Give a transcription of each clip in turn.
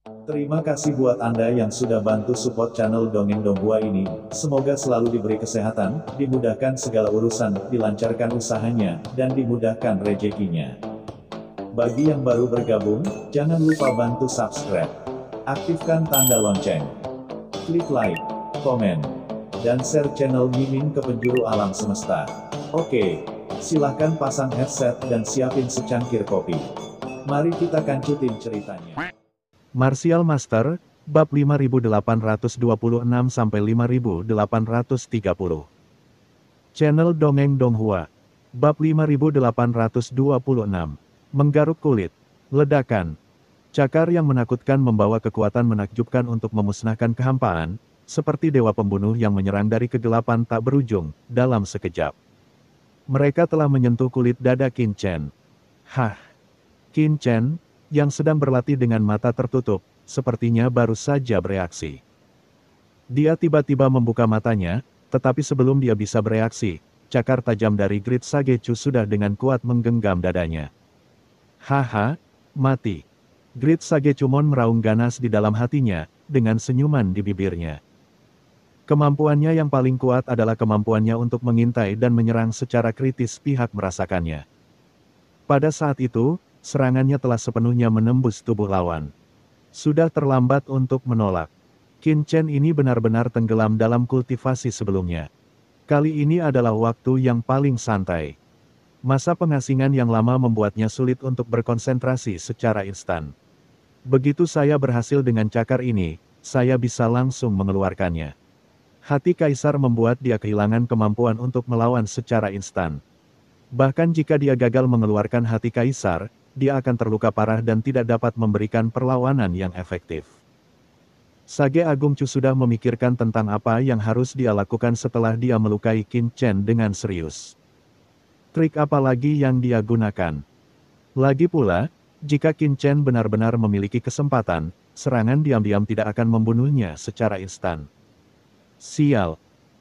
Terima kasih buat Anda yang sudah bantu support channel Dongeng Donghua ini. Semoga selalu diberi kesehatan, dimudahkan segala urusan, dilancarkan usahanya, dan dimudahkan rezekinya. Bagi yang baru bergabung, jangan lupa bantu subscribe. Aktifkan tanda lonceng. Klik like, komen, dan share channel Mimin ke penjuru alam semesta. Oke, silahkan pasang headset dan siapin secangkir kopi. Mari kita kancutin ceritanya. Martial Master, bab 5826-5830. Channel Dongeng Donghua. Bab 5826. Menggaruk kulit. Ledakan. Cakar yang menakutkan membawa kekuatan menakjubkan untuk memusnahkan kehampaan, seperti dewa pembunuh yang menyerang dari kegelapan tak berujung, dalam sekejap. Mereka telah menyentuh kulit dada Qin Chen. Hah! Qin Chen, yang sedang berlatih dengan mata tertutup, sepertinya baru saja bereaksi. Dia tiba-tiba membuka matanya, tetapi sebelum dia bisa bereaksi, cakar tajam dari Grid Sagechu sudah dengan kuat menggenggam dadanya. Haha, mati. Grid Sagechumon meraung ganas di dalam hatinya, dengan senyuman di bibirnya. Kemampuannya yang paling kuat adalah kemampuannya untuk mengintai dan menyerang secara kritis pihak merasakannya. Pada saat itu, serangannya telah sepenuhnya menembus tubuh lawan. Sudah terlambat untuk menolak. Qin Chen ini benar-benar tenggelam dalam kultivasi sebelumnya. Kali ini adalah waktu yang paling santai. Masa pengasingan yang lama membuatnya sulit untuk berkonsentrasi secara instan. Begitu saya berhasil dengan cakar ini, saya bisa langsung mengeluarkannya. Hati Kaisar membuat dia kehilangan kemampuan untuk melawan secara instan. Bahkan jika dia gagal mengeluarkan hati Kaisar, dia akan terluka parah dan tidak dapat memberikan perlawanan yang efektif. Sage Agung Chu sudah memikirkan tentang apa yang harus dia lakukan setelah dia melukai Qin Chen dengan serius. Trik apa lagi yang dia gunakan? Lagi pula, jika Qin Chen benar-benar memiliki kesempatan, serangan diam-diam tidak akan membunuhnya secara instan. Sial.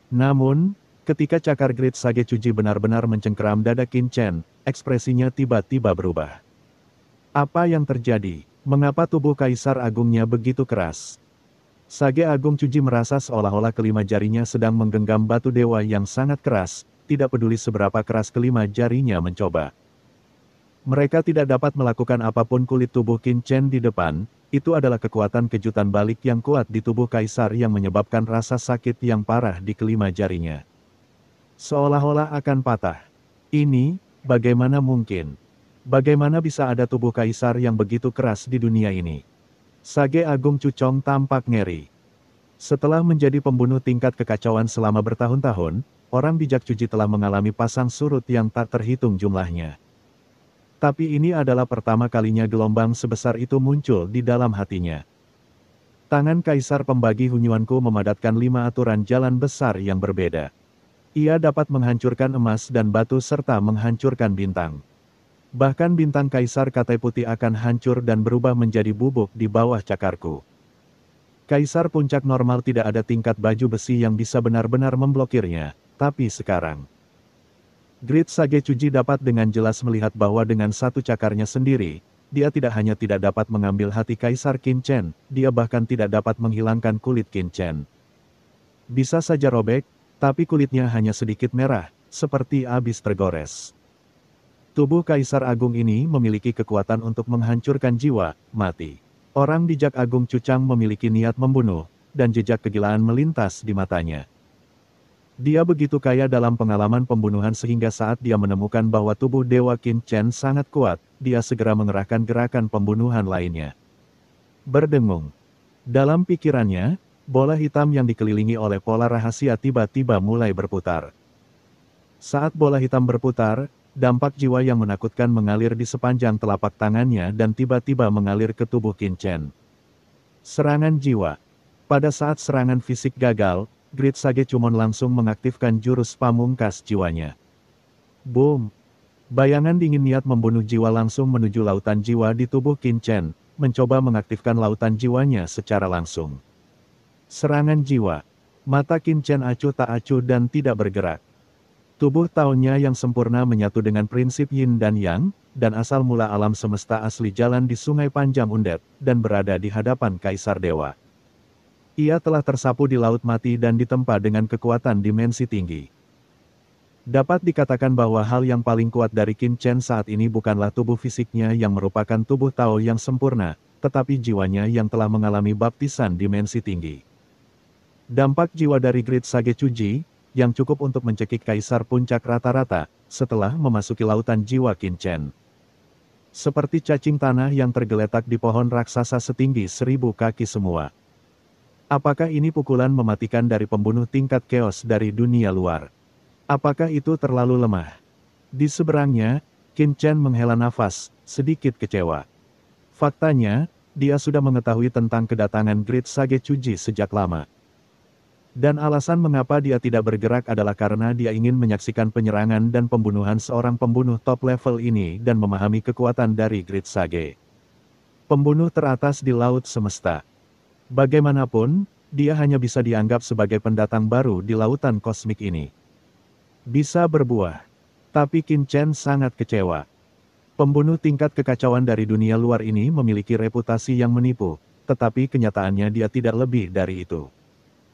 Namun, ketika cakar Grid Sagechuji benar-benar mencengkeram dada Qin Chen, ekspresinya tiba-tiba berubah. Apa yang terjadi? Mengapa tubuh Kaisar Agungnya begitu keras? Sage Agung Chuji merasa seolah-olah kelima jarinya sedang menggenggam batu dewa yang sangat keras, tidak peduli seberapa keras kelima jarinya mencoba. Mereka tidak dapat melakukan apapun kulit tubuh Qin Chen di depan, itu adalah kekuatan kejutan balik yang kuat di tubuh Kaisar yang menyebabkan rasa sakit yang parah di kelima jarinya. Seolah-olah akan patah. Ini, bagaimana mungkin? Bagaimana bisa ada tubuh Kaisar yang begitu keras di dunia ini? Sage Agung Cucong tampak ngeri. Setelah menjadi pembunuh tingkat kekacauan selama bertahun-tahun, orang bijak Cuji telah mengalami pasang surut yang tak terhitung jumlahnya. Tapi ini adalah pertama kalinya gelombang sebesar itu muncul di dalam hatinya. Tangan Kaisar Pembagi Hunyuanku memadatkan 5 aturan jalan besar yang berbeda. Ia dapat menghancurkan emas dan batu serta menghancurkan bintang. Bahkan bintang Kaisar Katai Putih akan hancur dan berubah menjadi bubuk di bawah cakarku. Kaisar Puncak Normal tidak ada tingkat baju besi yang bisa benar-benar memblokirnya, tapi sekarang Grid Sagechuji dapat dengan jelas melihat bahwa dengan satu cakarnya sendiri, dia tidak hanya tidak dapat mengambil hati Kaisar Qin Chen, dia bahkan tidak dapat menghilangkan kulit Qin Chen. Bisa saja robek, tapi kulitnya hanya sedikit merah, seperti habis tergores. Tubuh Kaisar Agung ini memiliki kekuatan untuk menghancurkan jiwa, mati. Orang bijak Agung Cucang memiliki niat membunuh, dan jejak kegilaan melintas di matanya. Dia begitu kaya dalam pengalaman pembunuhan sehingga saat dia menemukan bahwa tubuh Dewa Qin Chen sangat kuat, dia segera mengerahkan gerakan pembunuhan lainnya. Berdengung. Dalam pikirannya, bola hitam yang dikelilingi oleh pola rahasia tiba-tiba mulai berputar. Saat bola hitam berputar, dampak jiwa yang menakutkan mengalir di sepanjang telapak tangannya dan tiba-tiba mengalir ke tubuh Qin Chen. Serangan jiwa. Pada saat serangan fisik gagal, Grid Sagechumon langsung mengaktifkan jurus pamungkas jiwanya. Boom! Bayangan dingin niat membunuh jiwa langsung menuju lautan jiwa di tubuh Qin Chen, mencoba mengaktifkan lautan jiwanya secara langsung. Serangan jiwa. Mata Qin Chen acuh tak acuh dan tidak bergerak. Tubuh Taonya yang sempurna menyatu dengan prinsip Yin dan Yang, dan asal mula alam semesta asli jalan di Sungai Panjang Undet, dan berada di hadapan Kaisar Dewa. Ia telah tersapu di Laut Mati dan ditempa dengan kekuatan dimensi tinggi. Dapat dikatakan bahwa hal yang paling kuat dari Qin Chen saat ini bukanlah tubuh fisiknya yang merupakan tubuh Tao yang sempurna, tetapi jiwanya yang telah mengalami baptisan dimensi tinggi. Dampak jiwa dari Great Sage Chuji, yang cukup untuk mencekik Kaisar Puncak rata-rata, setelah memasuki lautan jiwa Qin Chen. Seperti cacing tanah yang tergeletak di pohon raksasa setinggi 1000 kaki semua. Apakah ini pukulan mematikan dari pembunuh tingkat keos dari dunia luar? Apakah itu terlalu lemah? Di seberangnya, Qin Chen menghela nafas, sedikit kecewa. Faktanya, dia sudah mengetahui tentang kedatangan Great Sage Chuji sejak lama. Dan alasan mengapa dia tidak bergerak adalah karena dia ingin menyaksikan penyerangan dan pembunuhan seorang pembunuh top level ini dan memahami kekuatan dari Great Sage. Pembunuh teratas di laut semesta. Bagaimanapun, dia hanya bisa dianggap sebagai pendatang baru di lautan kosmik ini. Bisa berbuah. Tapi Qin Chen sangat kecewa. Pembunuh tingkat kekacauan dari dunia luar ini memiliki reputasi yang menipu, tetapi kenyataannya dia tidak lebih dari itu.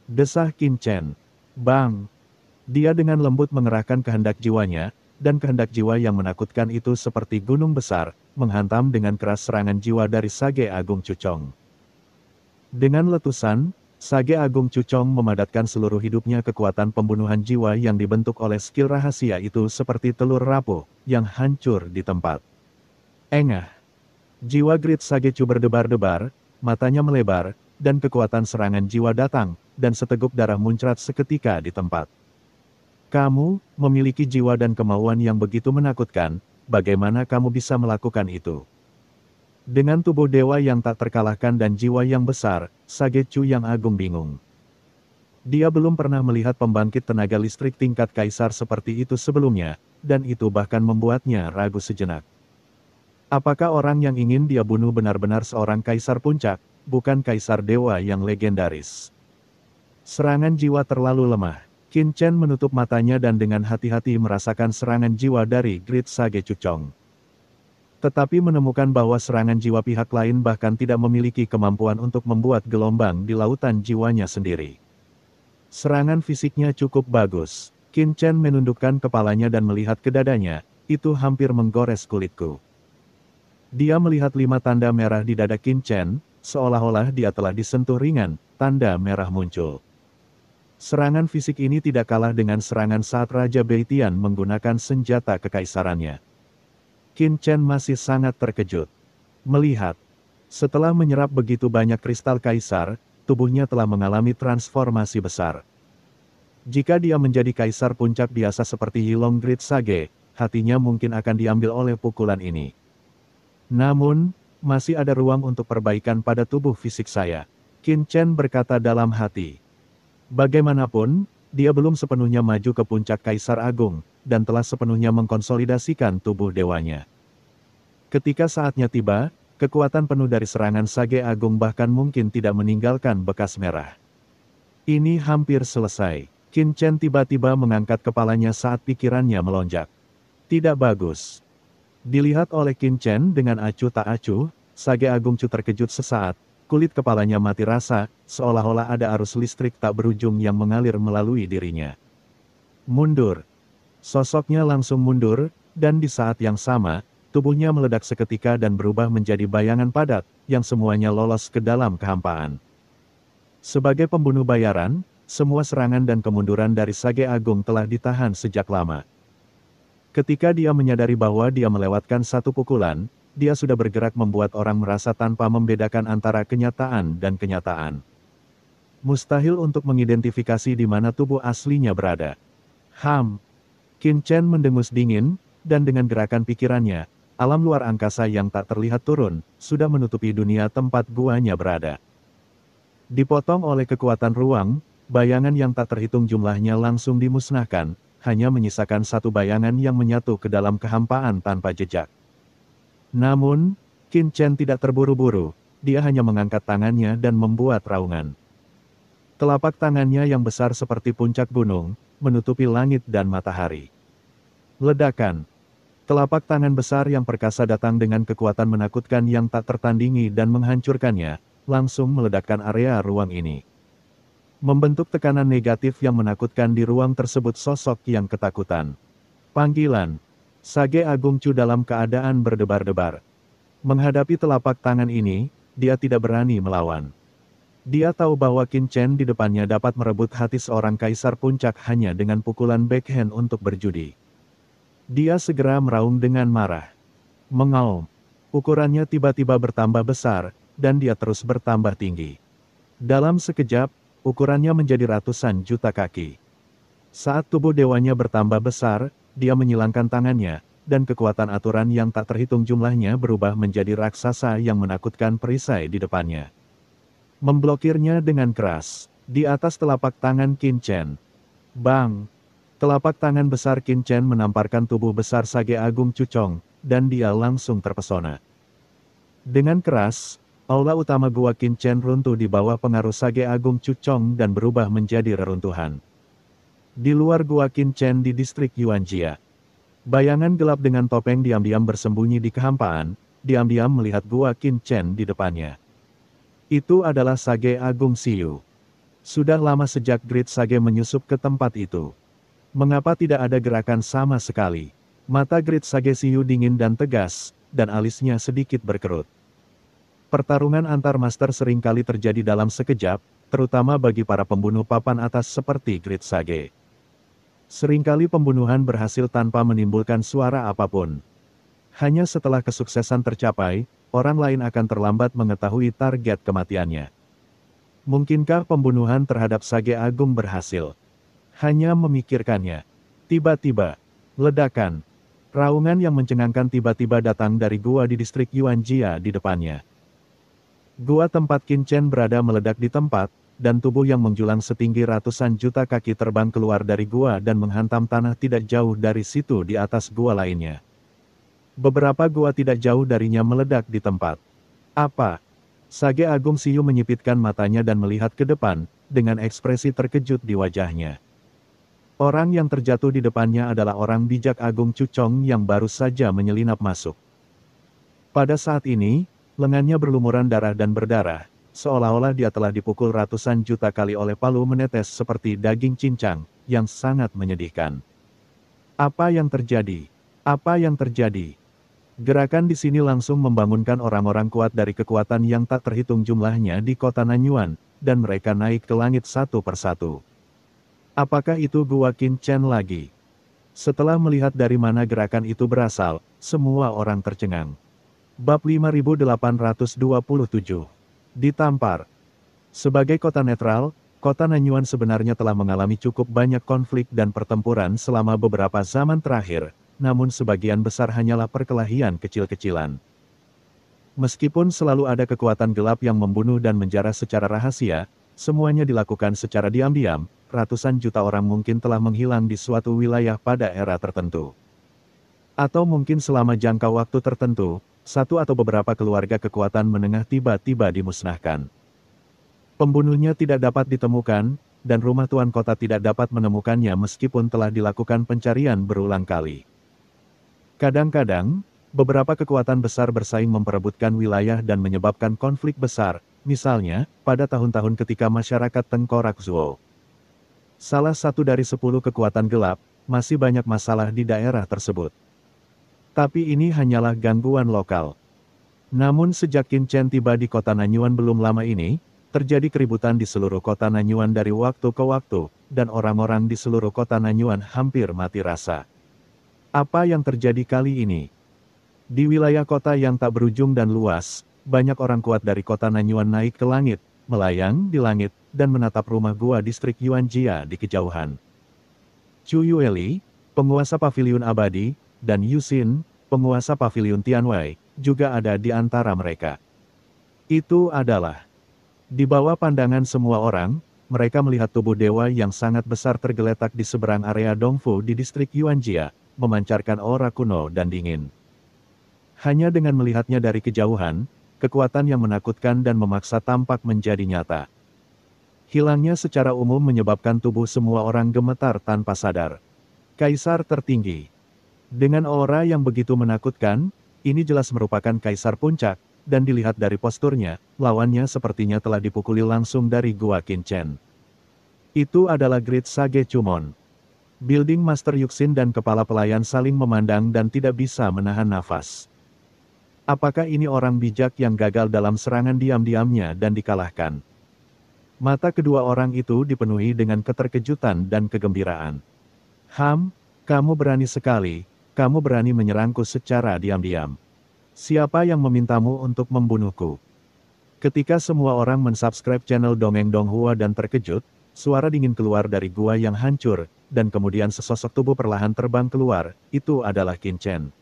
Desah Qin Chen. Bang! Dia dengan lembut mengerahkan kehendak jiwanya, dan kehendak jiwa yang menakutkan itu seperti gunung besar, menghantam dengan keras serangan jiwa dari Sage Agung Chuchong. Dengan letusan, Sage Agung Chuchong memadatkan seluruh hidupnya kekuatan pembunuhan jiwa yang dibentuk oleh skill rahasia itu seperti telur rapuh, yang hancur di tempat. Engah! Jiwa Great Sage Chu berdebar-debar, matanya melebar, dan kekuatan serangan jiwa datang, dan seteguk darah muncrat seketika di tempat. Kamu memiliki jiwa dan kemauan yang begitu menakutkan, bagaimana kamu bisa melakukan itu? Dengan tubuh dewa yang tak terkalahkan dan jiwa yang besar, Sage Chu yang agung bingung. Dia belum pernah melihat pembangkit tenaga listrik tingkat kaisar seperti itu sebelumnya, dan itu bahkan membuatnya ragu sejenak. Apakah orang yang ingin dia bunuh benar-benar seorang kaisar puncak, bukan kaisar dewa yang legendaris? Serangan jiwa terlalu lemah. Qin Chen menutup matanya dan dengan hati-hati merasakan serangan jiwa dari Great Sage Chuchong. Tetapi menemukan bahwa serangan jiwa pihak lain bahkan tidak memiliki kemampuan untuk membuat gelombang di lautan jiwanya sendiri. Serangan fisiknya cukup bagus. Qin Chen menundukkan kepalanya dan melihat ke dadanya, itu hampir menggores kulitku. Dia melihat 5 tanda merah di dada Qin Chen, seolah-olah dia telah disentuh ringan, tanda merah muncul. Serangan fisik ini tidak kalah dengan serangan saat Raja Beitian menggunakan senjata kekaisarannya. Qin Chen masih sangat terkejut. Melihat, setelah menyerap begitu banyak kristal kaisar, tubuhnya telah mengalami transformasi besar. Jika dia menjadi kaisar puncak biasa seperti Yilong Great Sage, hatinya mungkin akan diambil oleh pukulan ini. Namun, masih ada ruang untuk perbaikan pada tubuh fisik saya. Qin Chen berkata dalam hati. Bagaimanapun, dia belum sepenuhnya maju ke puncak Kaisar Agung, dan telah sepenuhnya mengkonsolidasikan tubuh dewanya. Ketika saatnya tiba, kekuatan penuh dari serangan Sage Agung bahkan mungkin tidak meninggalkan bekas merah. Ini hampir selesai. Qin Chen tiba-tiba mengangkat kepalanya saat pikirannya melonjak. Tidak bagus. Dilihat oleh Qin Chen dengan acuh tak acuh, Sage Agung Chu terkejut sesaat. Kulit kepalanya mati rasa, seolah-olah ada arus listrik tak berujung yang mengalir melalui dirinya. Mundur. Sosoknya langsung mundur, dan di saat yang sama, tubuhnya meledak seketika dan berubah menjadi bayangan padat, yang semuanya lolos ke dalam kehampaan. Sebagai pembunuh bayaran, semua serangan dan kemunduran dari Sage Agung telah ditahan sejak lama. Ketika dia menyadari bahwa dia melewatkan satu pukulan, dia sudah bergerak membuat orang merasa tanpa membedakan antara kenyataan dan kenyataan. Mustahil untuk mengidentifikasi di mana tubuh aslinya berada. Qin Chen mendengus dingin, dan dengan gerakan pikirannya, alam luar angkasa yang tak terlihat turun, sudah menutupi dunia tempat guanya berada. Dipotong oleh kekuatan ruang, bayangan yang tak terhitung jumlahnya langsung dimusnahkan, hanya menyisakan satu bayangan yang menyatu ke dalam kehampaan tanpa jejak. Namun, Qin Chen tidak terburu-buru, dia hanya mengangkat tangannya dan membuat raungan. Telapak tangannya yang besar seperti puncak gunung, menutupi langit dan matahari. Ledakan. Telapak tangan besar yang perkasa datang dengan kekuatan menakutkan yang tak tertandingi dan menghancurkannya, langsung meledakkan area ruang ini. Membentuk tekanan negatif yang menakutkan di ruang tersebut sosok yang ketakutan. Panggilan. Sage Agung Chu dalam keadaan berdebar-debar. Menghadapi telapak tangan ini, dia tidak berani melawan. Dia tahu bahwa Qin Chen di depannya dapat merebut hati seorang kaisar puncak hanya dengan pukulan backhand untuk berjudi. Dia segera meraung dengan marah. Mengaum. Ukurannya tiba-tiba bertambah besar, dan dia terus bertambah tinggi. Dalam sekejap, ukurannya menjadi ratusan juta kaki. Saat tubuh dewanya bertambah besar, dia menyilangkan tangannya, dan kekuatan aturan yang tak terhitung jumlahnya berubah menjadi raksasa yang menakutkan perisai di depannya. Memblokirnya dengan keras, di atas telapak tangan Qin Chen. Bang! Telapak tangan besar Qin Chen menamparkan tubuh besar Sage Agung Chu Chong, dan dia langsung terpesona. Dengan keras, aula utama gua Qin Chen runtuh di bawah pengaruh Sage Agung Chu Chong dan berubah menjadi reruntuhan. Di luar gua Qin Chen di distrik Yuanjia, bayangan gelap dengan topeng diam-diam bersembunyi di kehampaan, diam-diam melihat gua Qin Chen di depannya. Itu adalah Sage Agung Siyu. Sudah lama sejak Great Sage menyusup ke tempat itu. Mengapa tidak ada gerakan sama sekali? Mata Great Sage Siyu dingin dan tegas, dan alisnya sedikit berkerut. Pertarungan antar master seringkali terjadi dalam sekejap, terutama bagi para pembunuh papan atas seperti Great Sage. Seringkali pembunuhan berhasil tanpa menimbulkan suara apapun. Hanya setelah kesuksesan tercapai, orang lain akan terlambat mengetahui target kematiannya. Mungkinkah pembunuhan terhadap Sage Agung berhasil? Hanya memikirkannya. Tiba-tiba, ledakan. Raungan yang mencengangkan tiba-tiba datang dari gua di distrik Yuanjia di depannya. Gua tempat Qin Chen berada meledak di tempat, dan tubuh yang menjulang setinggi ratusan juta kaki terbang keluar dari gua dan menghantam tanah tidak jauh dari situ di atas gua lainnya. Beberapa gua tidak jauh darinya meledak di tempat. Apa? Sage Agung Siyu menyipitkan matanya dan melihat ke depan, dengan ekspresi terkejut di wajahnya. Orang yang terjatuh di depannya adalah orang bijak Agung Chu Chong yang baru saja menyelinap masuk. Pada saat ini, lengannya berlumuran darah dan berdarah, seolah-olah dia telah dipukul ratusan juta kali oleh palu menetes seperti daging cincang, yang sangat menyedihkan. Apa yang terjadi? Apa yang terjadi? Gerakan di sini langsung membangunkan orang-orang kuat dari kekuatan yang tak terhitung jumlahnya di kota Nanyuan, dan mereka naik ke langit satu persatu. Apakah itu gua Qin Chen lagi? Setelah melihat dari mana gerakan itu berasal, semua orang tercengang. Bab 5827. Ditampar. Sebagai kota netral, kota Nanyuan sebenarnya telah mengalami cukup banyak konflik dan pertempuran selama beberapa zaman terakhir, namun sebagian besar hanyalah perkelahian kecil-kecilan. Meskipun selalu ada kekuatan gelap yang membunuh dan menjara secara rahasia, semuanya dilakukan secara diam-diam, ratusan juta orang mungkin telah menghilang di suatu wilayah pada era tertentu. Atau mungkin selama jangka waktu tertentu, satu atau beberapa keluarga kekuatan menengah tiba-tiba dimusnahkan. Pembunuhnya tidak dapat ditemukan, dan rumah tuan kota tidak dapat menemukannya meskipun telah dilakukan pencarian berulang kali. Kadang-kadang, beberapa kekuatan besar bersaing memperebutkan wilayah dan menyebabkan konflik besar, misalnya, pada tahun-tahun ketika masyarakat Tengkorak Zuo. Salah satu dari 10 kekuatan gelap, masih banyak masalah di daerah tersebut. Tapi ini hanyalah gangguan lokal. Namun sejak Qin Chen tiba di kota Nanyuan belum lama ini, terjadi keributan di seluruh kota Nanyuan dari waktu ke waktu, dan orang-orang di seluruh kota Nanyuan hampir mati rasa. Apa yang terjadi kali ini? Di wilayah kota yang tak berujung dan luas, banyak orang kuat dari kota Nanyuan naik ke langit, melayang di langit, dan menatap rumah gua distrik Yuanjia di kejauhan. Chu Yueli, penguasa paviliun abadi, dan Yu Xin, penguasa paviliun Tianwei, juga ada di antara mereka. Itu adalah di bawah pandangan semua orang, mereka melihat tubuh dewa yang sangat besar tergeletak di seberang area Dongfu di distrik Yuanjia, memancarkan aura kuno dan dingin. Hanya dengan melihatnya dari kejauhan, kekuatan yang menakutkan dan memaksa tampak menjadi nyata. Hilangnya secara umum menyebabkan tubuh semua orang gemetar tanpa sadar. Kaisar tertinggi. Dengan aura yang begitu menakutkan, ini jelas merupakan kaisar puncak, dan dilihat dari posturnya, lawannya sepertinya telah dipukuli langsung dari Gua Qinchen. Itu adalah Great Sage Chumon. Building Master Yuxin dan kepala pelayan saling memandang dan tidak bisa menahan nafas. Apakah ini orang bijak yang gagal dalam serangan diam-diamnya dan dikalahkan? Mata kedua orang itu dipenuhi dengan keterkejutan dan kegembiraan. Kamu berani sekali, kamu berani menyerangku secara diam-diam. Siapa yang memintamu untuk membunuhku? Ketika semua orang mensubscribe channel Dongeng Donghua dan terkejut, suara dingin keluar dari gua yang hancur, dan kemudian sesosok tubuh perlahan terbang keluar, itu adalah Qinchen.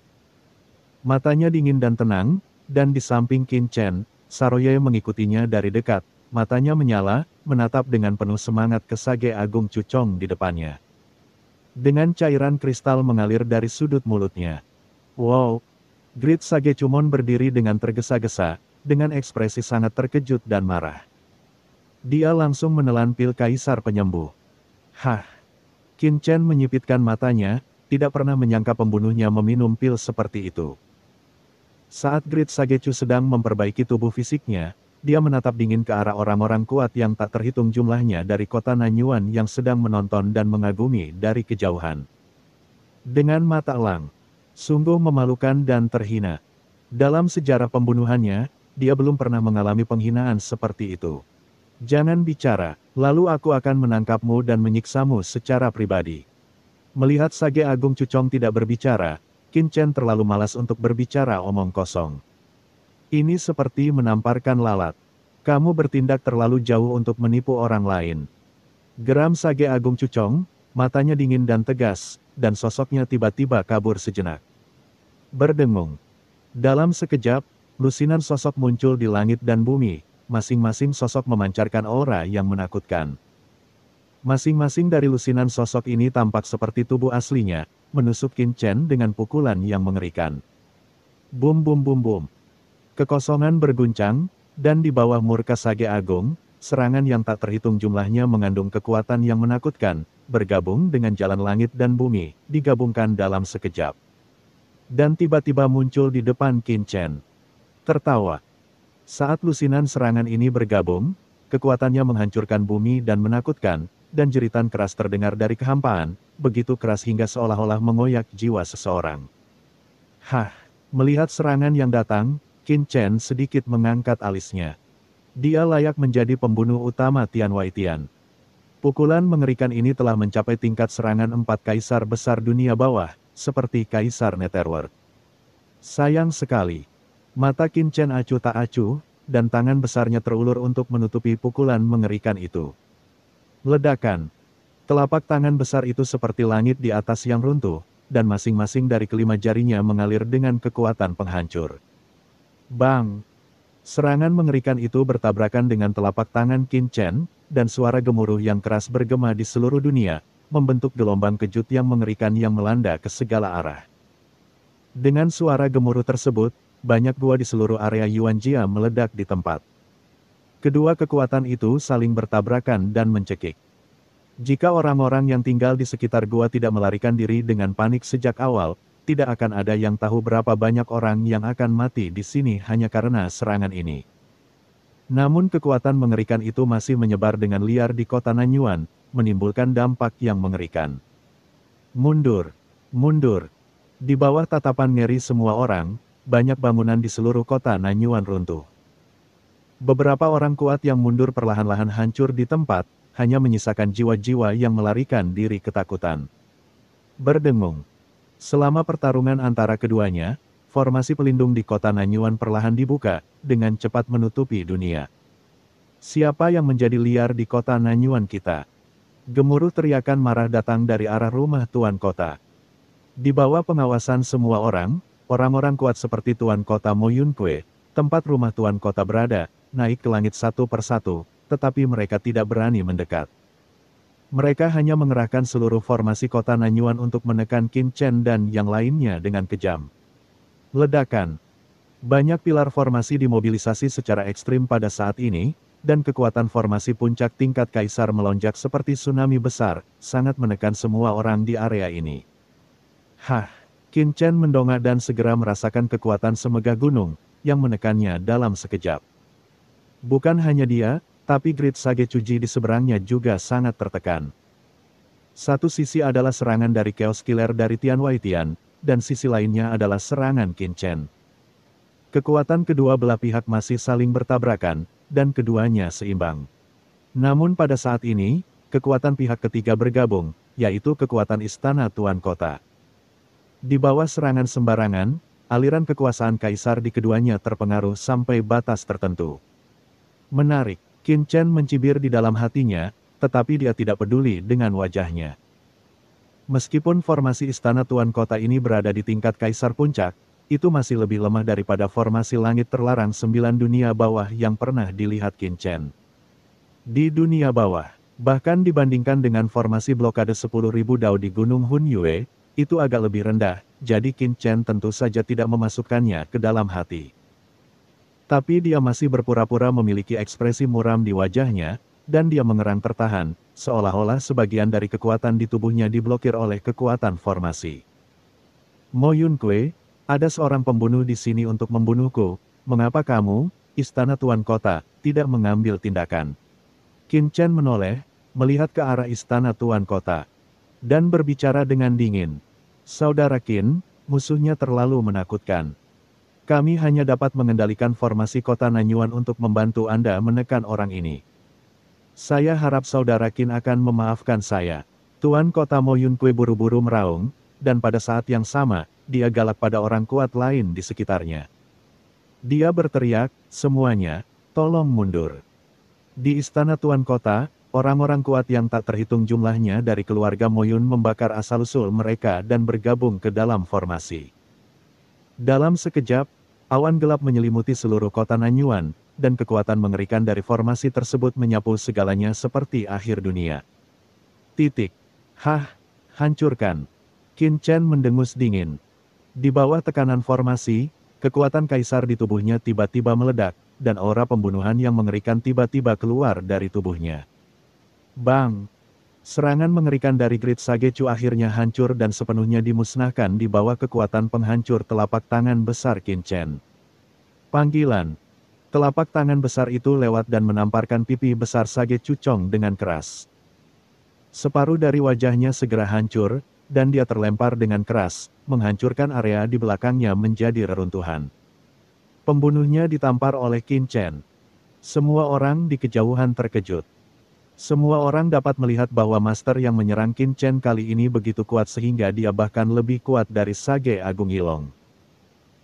Matanya dingin dan tenang, dan di samping Qinchen, Saroye mengikutinya dari dekat, matanya menyala, menatap dengan penuh semangat ke Sage Agung Cucong di depannya. Dengan cairan kristal mengalir dari sudut mulutnya. Wow! Great Sage Chumon berdiri dengan tergesa-gesa, dengan ekspresi sangat terkejut dan marah. Dia langsung menelan pil kaisar penyembuh. Qinchen menyipitkan matanya, tidak pernah menyangka pembunuhnya meminum pil seperti itu. Saat Great Sagechu sedang memperbaiki tubuh fisiknya, dia menatap dingin ke arah orang-orang kuat yang tak terhitung jumlahnya dari kota Nanyuan yang sedang menonton dan mengagumi dari kejauhan. Dengan mata elang, sungguh memalukan dan terhina. Dalam sejarah pembunuhannya, dia belum pernah mengalami penghinaan seperti itu. Jangan bicara, lalu aku akan menangkapmu dan menyiksamu secara pribadi. Melihat Sage Agung Cucong tidak berbicara, Qinchen terlalu malas untuk berbicara omong kosong. Ini seperti menamparkan lalat. Kamu bertindak terlalu jauh untuk menipu orang lain. Geram Sage Agung Cucong, matanya dingin dan tegas, dan sosoknya tiba-tiba kabur sejenak. Berdengung. Dalam sekejap, lusinan sosok muncul di langit dan bumi. Masing-masing sosok memancarkan aura yang menakutkan. Masing-masing dari lusinan sosok ini tampak seperti tubuh aslinya, menusuk Qinchen dengan pukulan yang mengerikan. Bum bum bum bum. Kekosongan berguncang, dan di bawah murka Sage Agung, serangan yang tak terhitung jumlahnya mengandung kekuatan yang menakutkan, bergabung dengan jalan langit dan bumi, digabungkan dalam sekejap. Dan tiba-tiba muncul di depan Qinchen. Tertawa. Saat lusinan serangan ini bergabung, kekuatannya menghancurkan bumi dan menakutkan, dan jeritan keras terdengar dari kehampaan, begitu keras hingga seolah-olah mengoyak jiwa seseorang. Melihat serangan yang datang, Qinchen sedikit mengangkat alisnya. Dia layak menjadi pembunuh utama Tian Waitian. Pukulan mengerikan ini telah mencapai tingkat serangan 4 kaisar besar dunia bawah, seperti Kaisar Netherworld. Sayang sekali. Mata Qinchen acuh tak acuh, dan tangan besarnya terulur untuk menutupi pukulan mengerikan itu. Ledakan. Telapak tangan besar itu seperti langit di atas yang runtuh, dan masing-masing dari kelima jarinya mengalir dengan kekuatan penghancur. Bang! Serangan mengerikan itu bertabrakan dengan telapak tangan Qinchen, dan suara gemuruh yang keras bergema di seluruh dunia, membentuk gelombang kejut yang mengerikan yang melanda ke segala arah. Dengan suara gemuruh tersebut, banyak gua di seluruh area Yuanjia meledak di tempat. Kedua kekuatan itu saling bertabrakan dan mencekik. Jika orang-orang yang tinggal di sekitar gua tidak melarikan diri dengan panik sejak awal, tidak akan ada yang tahu berapa banyak orang yang akan mati di sini hanya karena serangan ini. Namun kekuatan mengerikan itu masih menyebar dengan liar di kota Nanyuan, menimbulkan dampak yang mengerikan. Mundur! Mundur! Di bawah tatapan ngeri semua orang, banyak bangunan di seluruh kota Nanyuan runtuh. Beberapa orang kuat yang mundur perlahan-lahan hancur di tempat, hanya menyisakan jiwa-jiwa yang melarikan diri ketakutan. Berdengung. Selama pertarungan antara keduanya, formasi pelindung di kota Nanyuan perlahan dibuka, dengan cepat menutupi dunia. Siapa yang menjadi liar di kota Nanyuan kita? Gemuruh teriakan marah datang dari arah rumah tuan kota. Di bawah pengawasan semua orang, orang-orang kuat seperti tuan kota Mo Yunkue, tempat rumah tuan kota berada, naik ke langit satu persatu, tetapi mereka tidak berani mendekat. Mereka hanya mengerahkan seluruh formasi kota Nanyuan untuk menekan Qinchen dan yang lainnya dengan kejam. Ledakan. Banyak pilar formasi dimobilisasi secara ekstrim pada saat ini, dan kekuatan formasi puncak tingkat kaisar melonjak seperti tsunami besar, sangat menekan semua orang di area ini. Hah! Qin Chen mendongak dan segera merasakan kekuatan semegah gunung, yang menekannya dalam sekejap. Bukan hanya dia, tapi Great Sage Chuji di seberangnya juga sangat tertekan. Satu sisi adalah serangan dari Chaos Killer dari Tian Waitian, dan sisi lainnya adalah serangan Qin Chen. Kekuatan kedua belah pihak masih saling bertabrakan, dan keduanya seimbang. Namun pada saat ini, kekuatan pihak ketiga bergabung, yaitu kekuatan Istana Tuan Kota. Di bawah serangan sembarangan, aliran kekuasaan kaisar di keduanya terpengaruh sampai batas tertentu. Menarik, Qin Chen mencibir di dalam hatinya, tetapi dia tidak peduli dengan wajahnya. Meskipun formasi Istana Tuan Kota ini berada di tingkat kaisar puncak, itu masih lebih lemah daripada formasi langit terlarang 9 dunia bawah yang pernah dilihat Qin Chen. Di dunia bawah, bahkan dibandingkan dengan formasi blokade 10.000 dao di Gunung Hun Yue, itu agak lebih rendah, jadi Qin Chen tentu saja tidak memasukkannya ke dalam hati. Tapi dia masih berpura-pura memiliki ekspresi muram di wajahnya, dan dia mengerang tertahan, seolah-olah sebagian dari kekuatan di tubuhnya diblokir oleh kekuatan formasi. Mo Yunkui, ada seorang pembunuh di sini untuk membunuhku, mengapa kamu, Istana Tuan Kota, tidak mengambil tindakan? Qin Chen menoleh, melihat ke arah Istana Tuan Kota, dan berbicara dengan dingin. Saudara Qin, musuhnya terlalu menakutkan. Kami hanya dapat mengendalikan formasi kota Nanyuan untuk membantu Anda menekan orang ini. Saya harap Saudara Qin akan memaafkan saya. Tuan Kota Mo Yunkui buru-buru meraung, dan pada saat yang sama, dia galak pada orang kuat lain di sekitarnya. Dia berteriak, semuanya, tolong mundur. Di Istana Tuan Kota, orang-orang kuat yang tak terhitung jumlahnya dari keluarga Moyun membakar asal-usul mereka dan bergabung ke dalam formasi. Dalam sekejap, awan gelap menyelimuti seluruh kota Nanyuan, dan kekuatan mengerikan dari formasi tersebut menyapu segalanya seperti akhir dunia. Hah, hancurkan. Qin Chen mendengus dingin. Di bawah tekanan formasi, kekuatan kaisar di tubuhnya tiba-tiba meledak, dan aura pembunuhan yang mengerikan tiba-tiba keluar dari tubuhnya. Bang! Serangan mengerikan dari Great Sage Chu akhirnya hancur dan sepenuhnya dimusnahkan di bawah kekuatan penghancur telapak tangan besar Qin Chen. Panggilan. Telapak tangan besar itu lewat dan menamparkan pipi besar Sage Chu Chong dengan keras. Separuh dari wajahnya segera hancur, dan dia terlempar dengan keras, menghancurkan area di belakangnya menjadi reruntuhan. Pembunuhnya ditampar oleh Qin Chen. Semua orang di kejauhan terkejut. Semua orang dapat melihat bahwa master yang menyerang Qin Chen kali ini begitu kuat sehingga dia bahkan lebih kuat dari Sage Agung Yilong.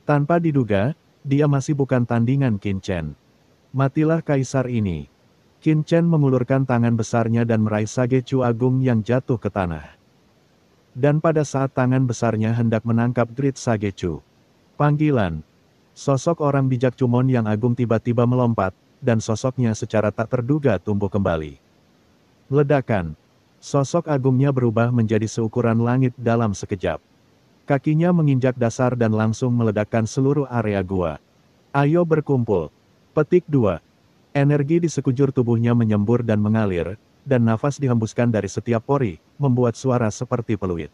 Tanpa diduga, dia masih bukan tandingan Qin Chen. Matilah kaisar ini. Qin Chen mengulurkan tangan besarnya dan meraih Sage Chu Agung yang jatuh ke tanah. Dan pada saat tangan besarnya hendak menangkap Great Sage Chu. Panggilan. Sosok orang bijak Cumon yang agung tiba-tiba melompat, dan sosoknya secara tak terduga tumbuh kembali. Ledakan. Sosok agungnya berubah menjadi seukuran langit dalam sekejap. Kakinya menginjak dasar dan langsung meledakkan seluruh area gua. Ayo berkumpul. Petik 2. Energi di sekujur tubuhnya menyembur dan mengalir, dan nafas dihembuskan dari setiap pori, membuat suara seperti peluit.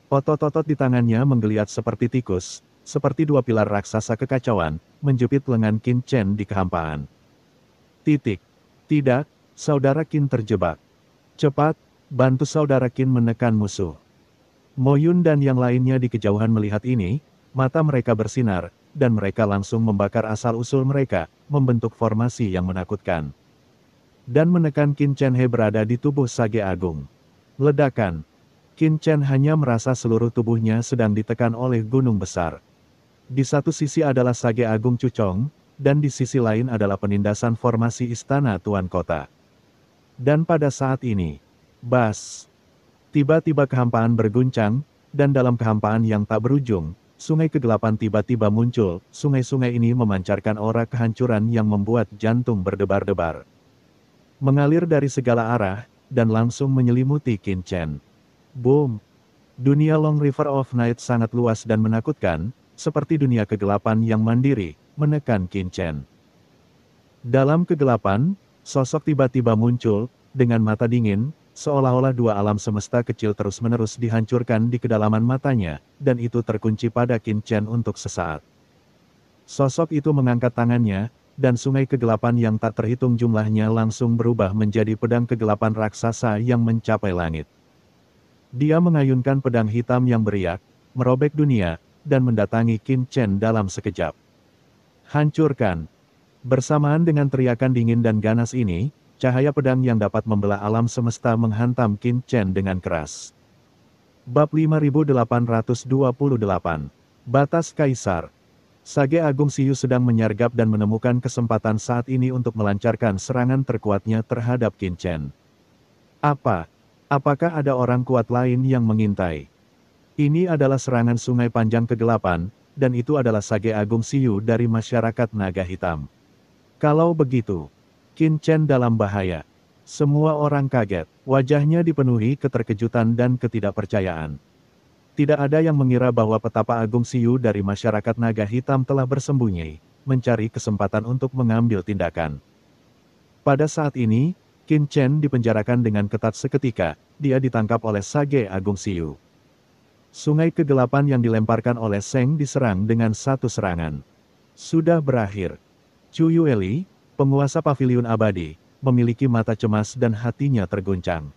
Otot-otot di tangannya menggeliat seperti tikus, seperti dua pilar raksasa kekacauan, menjepit lengan Qin Chen di kehampaan. Tidak, Saudara Qin terjebak. Cepat, bantu Saudara Qin menekan musuh. Mo Yun dan yang lainnya di kejauhan melihat ini, mata mereka bersinar, dan mereka langsung membakar asal-usul mereka, membentuk formasi yang menakutkan. Dan menekan Qin Chen He berada di tubuh Sage Agung. Ledakan. Qin Chen hanya merasa seluruh tubuhnya sedang ditekan oleh gunung besar. Di satu sisi adalah Sage Agung Cucong, dan di sisi lain adalah penindasan formasi Istana Tuan Kota. Dan pada saat ini, bas! Tiba-tiba kehampaan berguncang, dan dalam kehampaan yang tak berujung, sungai kegelapan tiba-tiba muncul. Sungai-sungai ini memancarkan aura kehancuran yang membuat jantung berdebar-debar. Mengalir dari segala arah, dan langsung menyelimuti Qin Chen. Boom! Dunia Long River of Night sangat luas dan menakutkan, seperti dunia kegelapan yang mandiri, menekan Qin Chen. Dalam kegelapan, sosok tiba-tiba muncul, dengan mata dingin, seolah-olah dua alam semesta kecil terus-menerus dihancurkan di kedalaman matanya, dan itu terkunci pada Qin Chen untuk sesaat. Sosok itu mengangkat tangannya, dan sungai kegelapan yang tak terhitung jumlahnya langsung berubah menjadi pedang kegelapan raksasa yang mencapai langit. Dia mengayunkan pedang hitam yang beriak, merobek dunia, dan mendatangi Qin Chen dalam sekejap. Hancurkan! Bersamaan dengan teriakan dingin dan ganas ini, cahaya pedang yang dapat membelah alam semesta menghantam Qin Chen dengan keras. Bab 5828, Batas Kaisar. Sage Agung Siyu sedang menyergap dan menemukan kesempatan saat ini untuk melancarkan serangan terkuatnya terhadap Qin Chen. Apakah ada orang kuat lain yang mengintai? Ini adalah serangan sungai panjang kegelapan, dan itu adalah Sage Agung Siyu dari masyarakat naga hitam. Kalau begitu, Qin Chen dalam bahaya. Semua orang kaget, wajahnya dipenuhi keterkejutan dan ketidakpercayaan. Tidak ada yang mengira bahwa petapa Agung Siyu dari masyarakat naga hitam telah bersembunyi, mencari kesempatan untuk mengambil tindakan. Pada saat ini, Qin Chen dipenjarakan dengan ketat seketika, dia ditangkap oleh Sage Agung Siyu. Sungai kegelapan yang dilemparkan oleh Seng diserang dengan satu serangan. Sudah berakhir. Chu Yueli, penguasa paviliun abadi, memiliki mata cemas dan hatinya terguncang.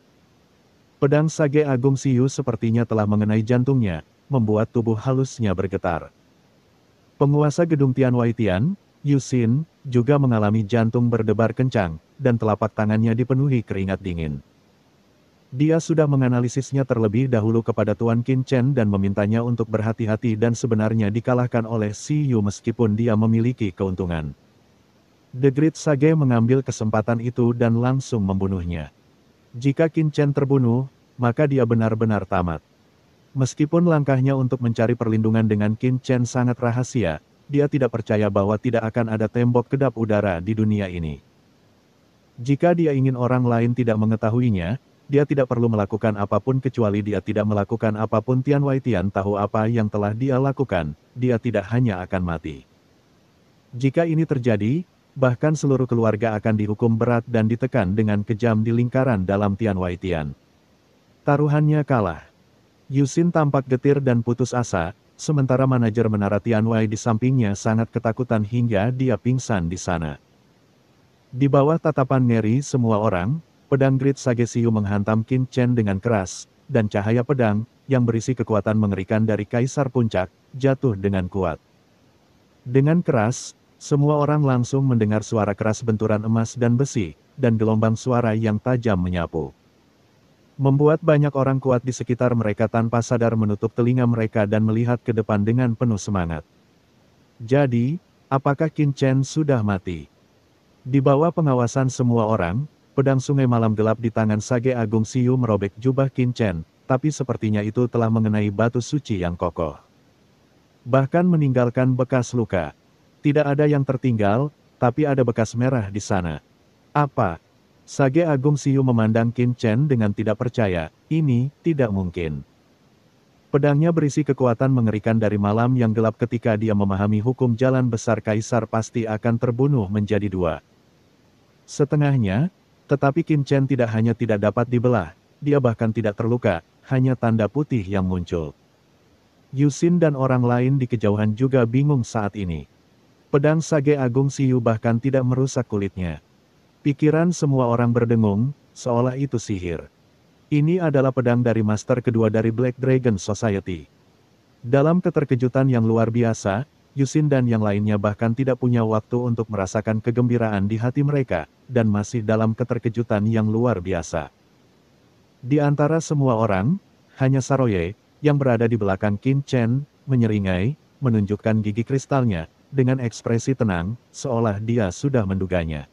Pedang Sage Agung Siyu sepertinya telah mengenai jantungnya, membuat tubuh halusnya bergetar. Penguasa gedung Tian Wai Tian, Yu Xin, juga mengalami jantung berdebar kencang, dan telapak tangannya dipenuhi keringat dingin. Dia sudah menganalisisnya terlebih dahulu kepada Tuan Qin Chen dan memintanya untuk berhati-hati dan sebenarnya dikalahkan oleh Si Yu meskipun dia memiliki keuntungan. The Great Sage mengambil kesempatan itu dan langsung membunuhnya. Jika Qin Chen terbunuh, maka dia benar-benar tamat. Meskipun langkahnya untuk mencari perlindungan dengan Qin Chen sangat rahasia, dia tidak percaya bahwa tidak akan ada tembok kedap udara di dunia ini. Jika dia ingin orang lain tidak mengetahuinya, dia tidak perlu melakukan apapun kecuali dia tidak melakukan apapun. Tian Wai Tian tahu apa yang telah dia lakukan, dia tidak hanya akan mati. Jika ini terjadi, bahkan seluruh keluarga akan dihukum berat dan ditekan dengan kejam di lingkaran dalam Tian Wai Tian. Taruhannya kalah. Yu Xin tampak getir dan putus asa, sementara manajer menara Tian Wai di sampingnya sangat ketakutan hingga dia pingsan di sana. Di bawah tatapan ngeri semua orang, pedang Great Sage Siyu menghantam Qin Chen dengan keras, dan cahaya pedang, yang berisi kekuatan mengerikan dari Kaisar Puncak, jatuh dengan kuat. Dengan keras, semua orang langsung mendengar suara keras benturan emas dan besi, dan gelombang suara yang tajam menyapu. Membuat banyak orang kuat di sekitar mereka tanpa sadar menutup telinga mereka dan melihat ke depan dengan penuh semangat. Jadi, apakah Qin Chen sudah mati? Di bawah pengawasan semua orang, pedang sungai malam gelap di tangan Sage Agung Siyu merobek jubah Qin Chen, tapi sepertinya itu telah mengenai batu suci yang kokoh. Bahkan meninggalkan bekas luka. Tidak ada yang tertinggal, tapi ada bekas merah di sana. Apa? Sage Agung Siyu memandang Qin Chen dengan tidak percaya, ini tidak mungkin. Pedangnya berisi kekuatan mengerikan dari malam yang gelap. Ketika dia memahami hukum jalan besar Kaisar pasti akan terbunuh menjadi dua. Setengahnya, tetapi Qin Chen tidak hanya tidak dapat dibelah, dia bahkan tidak terluka, hanya tanda putih yang muncul. Yu Xin dan orang lain di kejauhan juga bingung saat ini. Pedang Sage Agung Siyu bahkan tidak merusak kulitnya. Pikiran semua orang berdengung, seolah itu sihir. Ini adalah pedang dari master kedua dari Black Dragon Society. Dalam keterkejutan yang luar biasa, Yu Xin dan yang lainnya bahkan tidak punya waktu untuk merasakan kegembiraan di hati mereka, dan masih dalam keterkejutan yang luar biasa. Di antara semua orang, hanya Saroye, yang berada di belakang Qin Chen, menyeringai, menunjukkan gigi kristalnya, dengan ekspresi tenang, seolah dia sudah menduganya.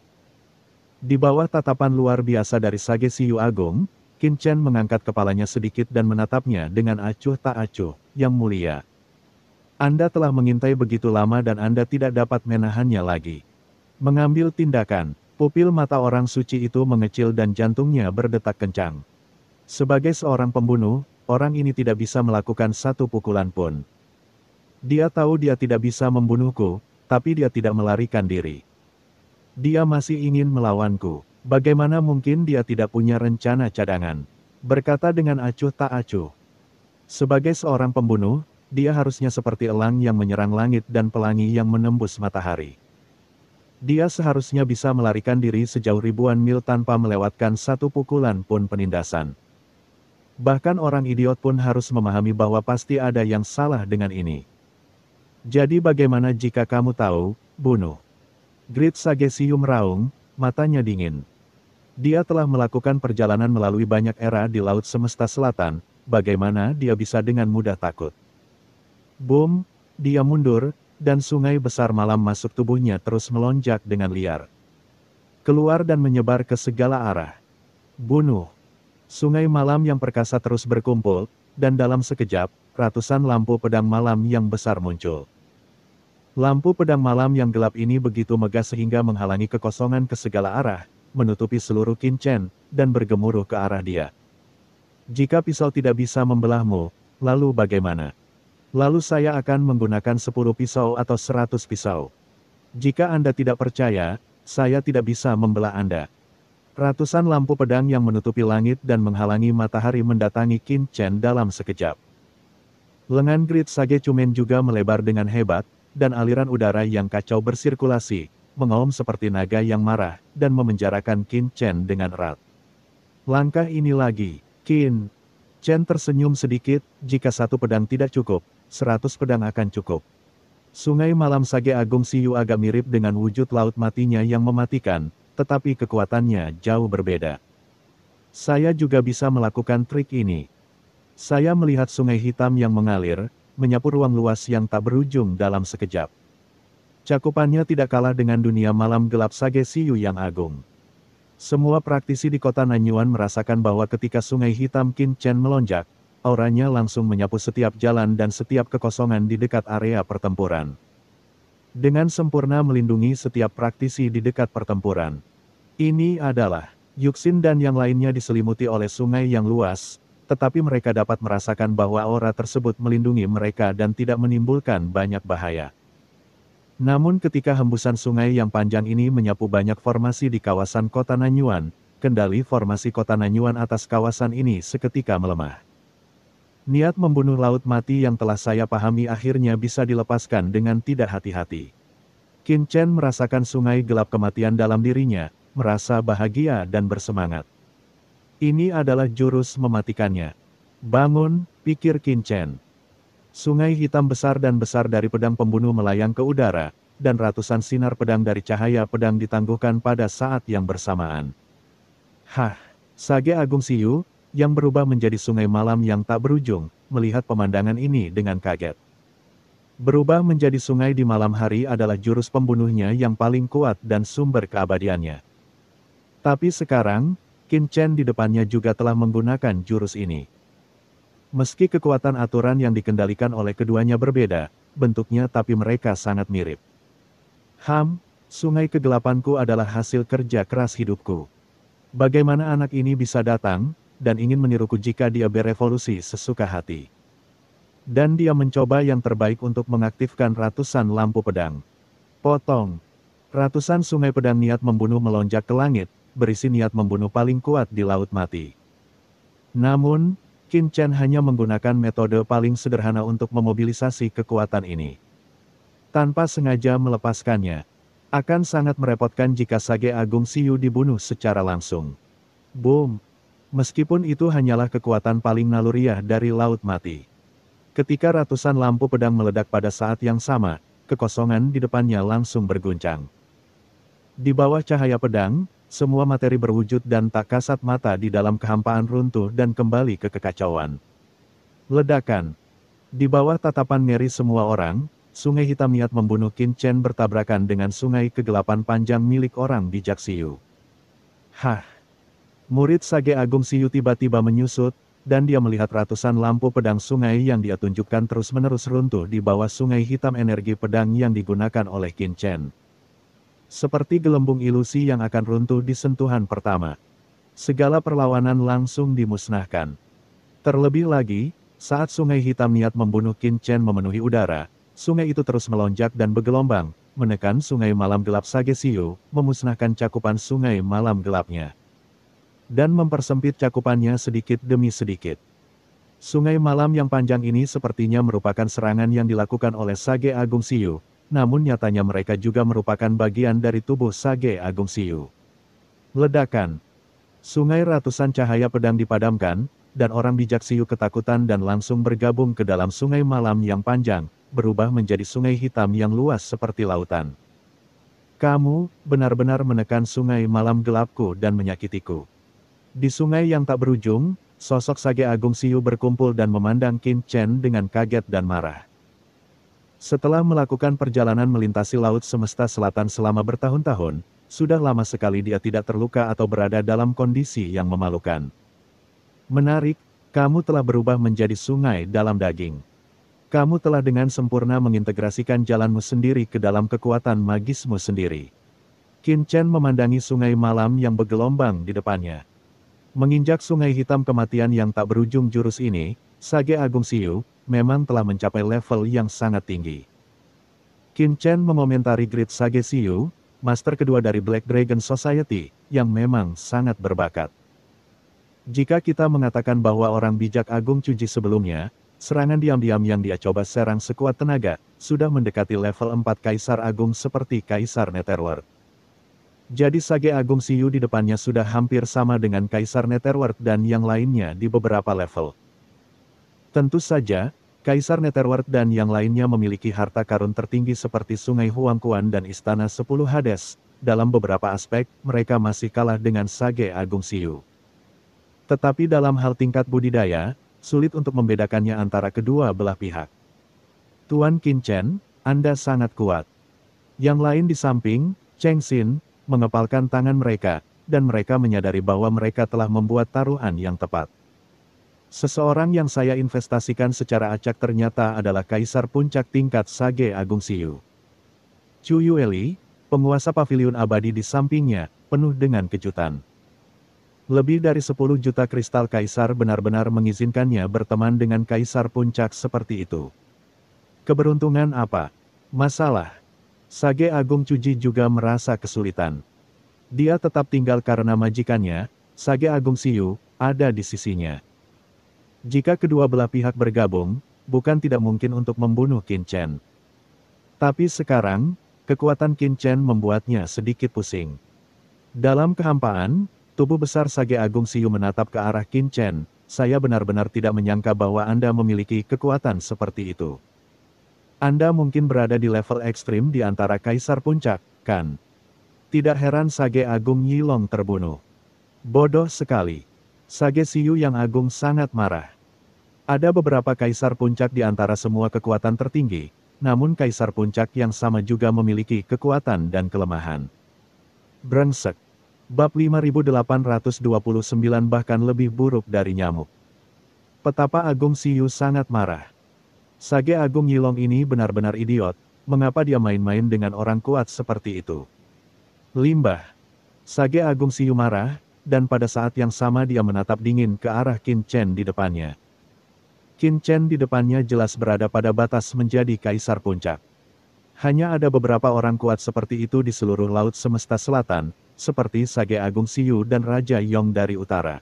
Di bawah tatapan luar biasa dari Sage Siyu Agung, Qin Chen mengangkat kepalanya sedikit dan menatapnya dengan acuh tak acuh, yang mulia. Anda telah mengintai begitu lama dan Anda tidak dapat menahannya lagi. Mengambil tindakan, pupil mata orang suci itu mengecil dan jantungnya berdetak kencang. Sebagai seorang pembunuh, orang ini tidak bisa melakukan satu pukulan pun. Dia tahu dia tidak bisa membunuhku, tapi dia tidak melarikan diri. Dia masih ingin melawanku. Bagaimana mungkin dia tidak punya rencana cadangan? Berkata dengan acuh tak acuh. Sebagai seorang pembunuh, dia harusnya seperti elang yang menyerang langit dan pelangi yang menembus matahari. Dia seharusnya bisa melarikan diri sejauh ribuan mil tanpa melewatkan satu pukulan pun penindasan. Bahkan orang idiot pun harus memahami bahwa pasti ada yang salah dengan ini. Jadi bagaimana jika kamu tahu, bunuh? Grid Sagesium meraung, matanya dingin. Dia telah melakukan perjalanan melalui banyak era di Laut Semesta Selatan, bagaimana dia bisa dengan mudah takut? Boom, dia mundur, dan sungai besar malam masuk tubuhnya terus melonjak dengan liar. Keluar dan menyebar ke segala arah. Bunuh. Sungai malam yang perkasa terus berkumpul, dan dalam sekejap, ratusan lampu pedang malam yang besar muncul. Lampu pedang malam yang gelap ini begitu megah sehingga menghalangi kekosongan ke segala arah, menutupi seluruh Qin-Chen, dan bergemuruh ke arah dia. Jika pisau tidak bisa membelahmu, lalu bagaimana? Lalu saya akan menggunakan 10 pisau atau 100 pisau. Jika Anda tidak percaya, saya tidak bisa membelah Anda. Ratusan lampu pedang yang menutupi langit dan menghalangi matahari mendatangi Qin-Chen dalam sekejap. Lengan Grid Sagecumen juga melebar dengan hebat, dan aliran udara yang kacau bersirkulasi, mengaum seperti naga yang marah, dan memenjarakan Qin-Chen dengan erat. Langkah ini lagi, Qin-Chen tersenyum sedikit, jika satu pedang tidak cukup, 100 pedang akan cukup. Sungai malam Sage Agung Siyu agak mirip dengan wujud laut matinya yang mematikan, tetapi kekuatannya jauh berbeda. Saya juga bisa melakukan trik ini. Saya melihat sungai hitam yang mengalir, menyapu ruang luas yang tak berujung dalam sekejap. Cakupannya tidak kalah dengan dunia malam gelap Sage Siyu yang agung. Semua praktisi di kota Nanyuan merasakan bahwa ketika sungai hitam Qin-Chen melonjak, auranya langsung menyapu setiap jalan dan setiap kekosongan di dekat area pertempuran. Dengan sempurna melindungi setiap praktisi di dekat pertempuran. Ini adalah, Yuxin dan yang lainnya diselimuti oleh sungai yang luas, tetapi mereka dapat merasakan bahwa aura tersebut melindungi mereka dan tidak menimbulkan banyak bahaya. Namun ketika hembusan sungai yang panjang ini menyapu banyak formasi di kawasan kota Nanyuan, kendali formasi kota Nanyuan atas kawasan ini seketika melemah. Niat membunuh laut mati yang telah saya pahami akhirnya bisa dilepaskan dengan tidak hati-hati. Qin-Chen merasakan sungai gelap kematian dalam dirinya, merasa bahagia dan bersemangat. Ini adalah jurus mematikannya. Bangun, pikir Qin-Chen. Sungai hitam besar dan besar dari pedang pembunuh melayang ke udara, dan ratusan sinar pedang dari cahaya pedang ditangguhkan pada saat yang bersamaan. Hah, Sage Agung Siyu, yang berubah menjadi sungai malam yang tak berujung, melihat pemandangan ini dengan kaget. Berubah menjadi sungai di malam hari adalah jurus pembunuhnya yang paling kuat dan sumber keabadiannya. Tapi sekarang, Qin-Chen di depannya juga telah menggunakan jurus ini. Meski kekuatan aturan yang dikendalikan oleh keduanya berbeda, bentuknya tapi mereka sangat mirip. Sungai kegelapanku adalah hasil kerja keras hidupku. Bagaimana anak ini bisa datang, dan ingin meniruku jika dia berevolusi sesuka hati. Dan dia mencoba yang terbaik untuk mengaktifkan ratusan lampu pedang. Potong. Ratusan sungai pedang niat membunuh melonjak ke langit, berisi niat membunuh paling kuat di laut mati. Namun, Qin-Chen hanya menggunakan metode paling sederhana untuk memobilisasi kekuatan ini. Tanpa sengaja melepaskannya, akan sangat merepotkan jika Sage Agung Siyu dibunuh secara langsung. Boom! Meskipun itu hanyalah kekuatan paling naluriah dari laut mati. Ketika ratusan lampu pedang meledak pada saat yang sama, kekosongan di depannya langsung berguncang. Di bawah cahaya pedang, semua materi berwujud dan tak kasat mata di dalam kehampaan runtuh dan kembali ke kekacauan. Ledakan. Di bawah tatapan ngeri semua orang, sungai hitam niat membunuh Qin-Chen bertabrakan dengan sungai kegelapan panjang milik orang bijak Siyu. Hah! Murid Sage Agung Siyu tiba-tiba menyusut, dan dia melihat ratusan lampu pedang sungai yang dia tunjukkan terus-menerus runtuh di bawah sungai hitam energi pedang yang digunakan oleh Qin-Chen. Seperti gelembung ilusi yang akan runtuh di sentuhan pertama. Segala perlawanan langsung dimusnahkan. Terlebih lagi, saat sungai hitam niat membunuh Qin-Chen memenuhi udara, sungai itu terus melonjak dan bergelombang, menekan sungai malam gelap Sage Siu, memusnahkan cakupan sungai malam gelapnya. Dan mempersempit cakupannya sedikit demi sedikit. Sungai malam yang panjang ini sepertinya merupakan serangan yang dilakukan oleh Sage Agung Siu, namun nyatanya mereka juga merupakan bagian dari tubuh Sage Agung Siu. Ledakan. Sungai ratusan cahaya pedang dipadamkan, dan orang bijak Siu ketakutan dan langsung bergabung ke dalam sungai malam yang panjang, berubah menjadi sungai hitam yang luas seperti lautan. Kamu, benar-benar menekan sungai malam gelapku dan menyakitiku. Di sungai yang tak berujung, sosok Sage Agung Siu berkumpul dan memandang Qin Chen dengan kaget dan marah. Setelah melakukan perjalanan melintasi Laut Semesta Selatan selama bertahun-tahun, sudah lama sekali dia tidak terluka atau berada dalam kondisi yang memalukan. Menarik, kamu telah berubah menjadi sungai dalam daging. Kamu telah dengan sempurna mengintegrasikan jalanmu sendiri ke dalam kekuatan magismu sendiri. Qin Chen memandangi sungai malam yang bergelombang di depannya. Menginjak sungai hitam kematian yang tak berujung jurus ini, Sage Agung Siu memang telah mencapai level yang sangat tinggi. Qin Chen mengomentari Great Sage Siu, master kedua dari Black Dragon Society, yang memang sangat berbakat. Jika kita mengatakan bahwa orang bijak Agung Chuji sebelumnya, serangan diam-diam yang dia coba serang sekuat tenaga, sudah mendekati level 4 Kaisar Agung seperti Kaisar Netherworld. Jadi Sage Agung Siu di depannya sudah hampir sama dengan Kaisar Netherworld dan yang lainnya di beberapa level. Tentu saja, Kaisar Netherworld dan yang lainnya memiliki harta karun tertinggi seperti Sungai Huangquan dan Istana 10 Hades. Dalam beberapa aspek, mereka masih kalah dengan Sage Agung Siu. Tetapi dalam hal tingkat budidaya, sulit untuk membedakannya antara kedua belah pihak. Tuan Qin Chen, Anda sangat kuat. Yang lain di samping, Cheng Xin, mengepalkan tangan mereka, dan mereka menyadari bahwa mereka telah membuat taruhan yang tepat. Seseorang yang saya investasikan secara acak ternyata adalah Kaisar Puncak tingkat Sage Agung Siu. Chu Yueli, penguasa paviliun abadi di sampingnya, penuh dengan kejutan. Lebih dari 10 juta kristal Kaisar benar-benar mengizinkannya berteman dengan Kaisar Puncak seperti itu. Keberuntungan apa? Masalah. Sage Agung Chuji juga merasa kesulitan. Dia tetap tinggal karena majikannya, Sage Agung Siu, ada di sisinya. Jika kedua belah pihak bergabung, bukan tidak mungkin untuk membunuh Qin Chen. Tapi sekarang, kekuatan Qin Chen membuatnya sedikit pusing. Dalam kehampaan, tubuh besar Sage Agung Siu menatap ke arah Qin Chen. Saya benar-benar tidak menyangka bahwa Anda memiliki kekuatan seperti itu. Anda mungkin berada di level ekstrim di antara Kaisar Puncak, kan? Tidak heran Sage Agung Yilong terbunuh. Bodoh sekali. Sage Siu yang agung sangat marah. Ada beberapa Kaisar Puncak di antara semua kekuatan tertinggi, namun Kaisar Puncak yang sama juga memiliki kekuatan dan kelemahan. Brengsek. Bab 5829 bahkan lebih buruk dari nyamuk. Petapa Agung Siu sangat marah. Sage Agung Yilong ini benar-benar idiot, mengapa dia main-main dengan orang kuat seperti itu? Limbah. Sage Agung Siu marah, dan pada saat yang sama dia menatap dingin ke arah Qin Chen di depannya. Qin Chen di depannya jelas berada pada batas menjadi Kaisar Puncak. Hanya ada beberapa orang kuat seperti itu di seluruh Laut Semesta Selatan, seperti Sage Agung Siu dan Raja Yong dari Utara.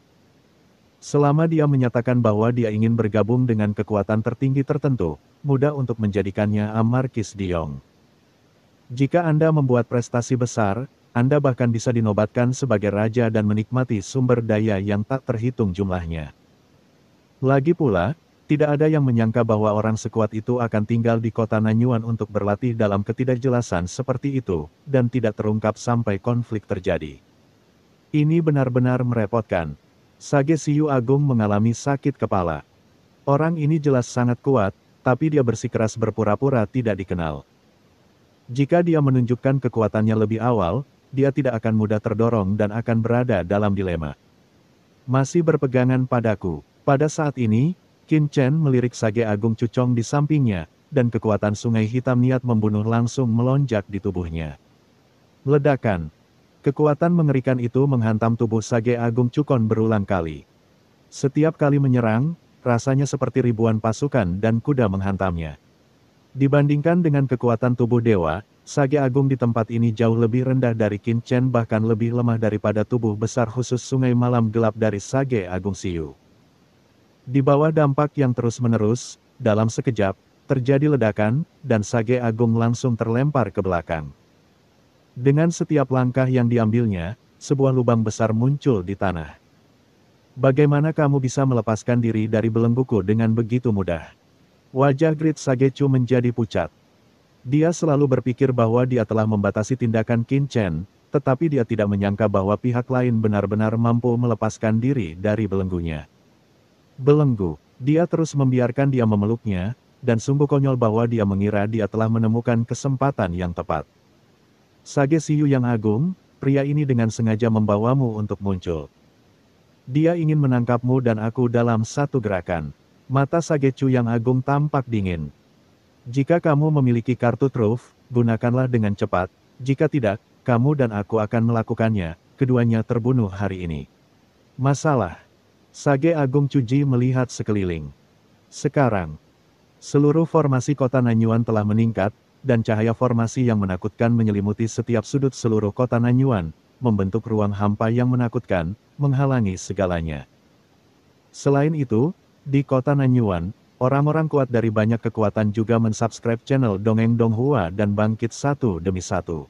Selama dia menyatakan bahwa dia ingin bergabung dengan kekuatan tertinggi tertentu, mudah untuk menjadikannya Markis Diong. Jika Anda membuat prestasi besar, Anda bahkan bisa dinobatkan sebagai raja dan menikmati sumber daya yang tak terhitung jumlahnya. Lagi pula, tidak ada yang menyangka bahwa orang sekuat itu akan tinggal di kota Nanyuan untuk berlatih dalam ketidakjelasan seperti itu, dan tidak terungkap sampai konflik terjadi. Ini benar-benar merepotkan. Sage Siu Agung mengalami sakit kepala. Orang ini jelas sangat kuat, tapi dia bersikeras berpura-pura tidak dikenal. Jika dia menunjukkan kekuatannya lebih awal, dia tidak akan mudah terdorong dan akan berada dalam dilema. Masih berpegangan padaku. Pada saat ini, Qin Chen melirik Sage Agung Cucong di sampingnya, dan kekuatan sungai hitam niat membunuh langsung melonjak di tubuhnya. Ledakan. Kekuatan mengerikan itu menghantam tubuh Sage Agung Cukon berulang kali. Setiap kali menyerang, rasanya seperti ribuan pasukan dan kuda menghantamnya. Dibandingkan dengan kekuatan tubuh dewa, Sage agung di tempat ini jauh lebih rendah dari Qin Chen, bahkan lebih lemah daripada tubuh besar khusus sungai malam gelap dari Sage Agung Siyu. Di bawah dampak yang terus-menerus, dalam sekejap, terjadi ledakan, dan Sage Agung langsung terlempar ke belakang. Dengan setiap langkah yang diambilnya, sebuah lubang besar muncul di tanah. Bagaimana kamu bisa melepaskan diri dari belengguku dengan begitu mudah? Wajah Grid Sagechu menjadi pucat. Dia selalu berpikir bahwa dia telah membatasi tindakan Qin Chen, tetapi dia tidak menyangka bahwa pihak lain benar-benar mampu melepaskan diri dari belenggunya. Belenggu, dia terus membiarkan dia memeluknya, dan sungguh konyol bahwa dia mengira dia telah menemukan kesempatan yang tepat. Sage Siyu yang agung, pria ini dengan sengaja membawamu untuk muncul. Dia ingin menangkapmu dan aku dalam satu gerakan. Mata Sagechu yang agung tampak dingin. Jika kamu memiliki kartu truf, gunakanlah dengan cepat. Jika tidak, kamu dan aku akan melakukannya. Keduanya terbunuh hari ini. Masalah. Sage Agung Chuji melihat sekeliling. Sekarang, seluruh formasi kota Nanyuan telah meningkat, dan cahaya formasi yang menakutkan menyelimuti setiap sudut seluruh kota Nanyuan, membentuk ruang hampa yang menakutkan, menghalangi segalanya. Selain itu, di kota Nanyuan, orang-orang kuat dari banyak kekuatan juga mensubscribe channel Dongeng Donghua dan bangkit satu demi satu.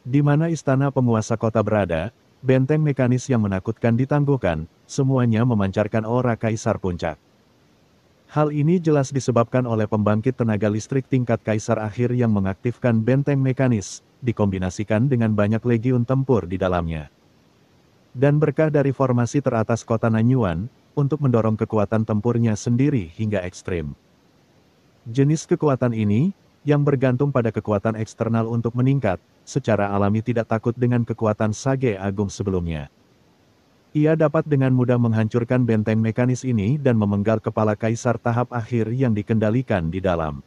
Di mana istana penguasa kota berada, benteng mekanis yang menakutkan ditangguhkan, semuanya memancarkan aura Kaisar Puncak. Hal ini jelas disebabkan oleh pembangkit tenaga listrik tingkat Kaisar akhir yang mengaktifkan benteng mekanis, dikombinasikan dengan banyak legiun tempur di dalamnya. Dan berkah dari formasi teratas kota Nanyuan, untuk mendorong kekuatan tempurnya sendiri hingga ekstrim. Jenis kekuatan ini, yang bergantung pada kekuatan eksternal untuk meningkat, secara alami tidak takut dengan kekuatan Sage Agung sebelumnya. Ia dapat dengan mudah menghancurkan benteng mekanis ini dan memenggal kepala Kaisar tahap akhir yang dikendalikan di dalam.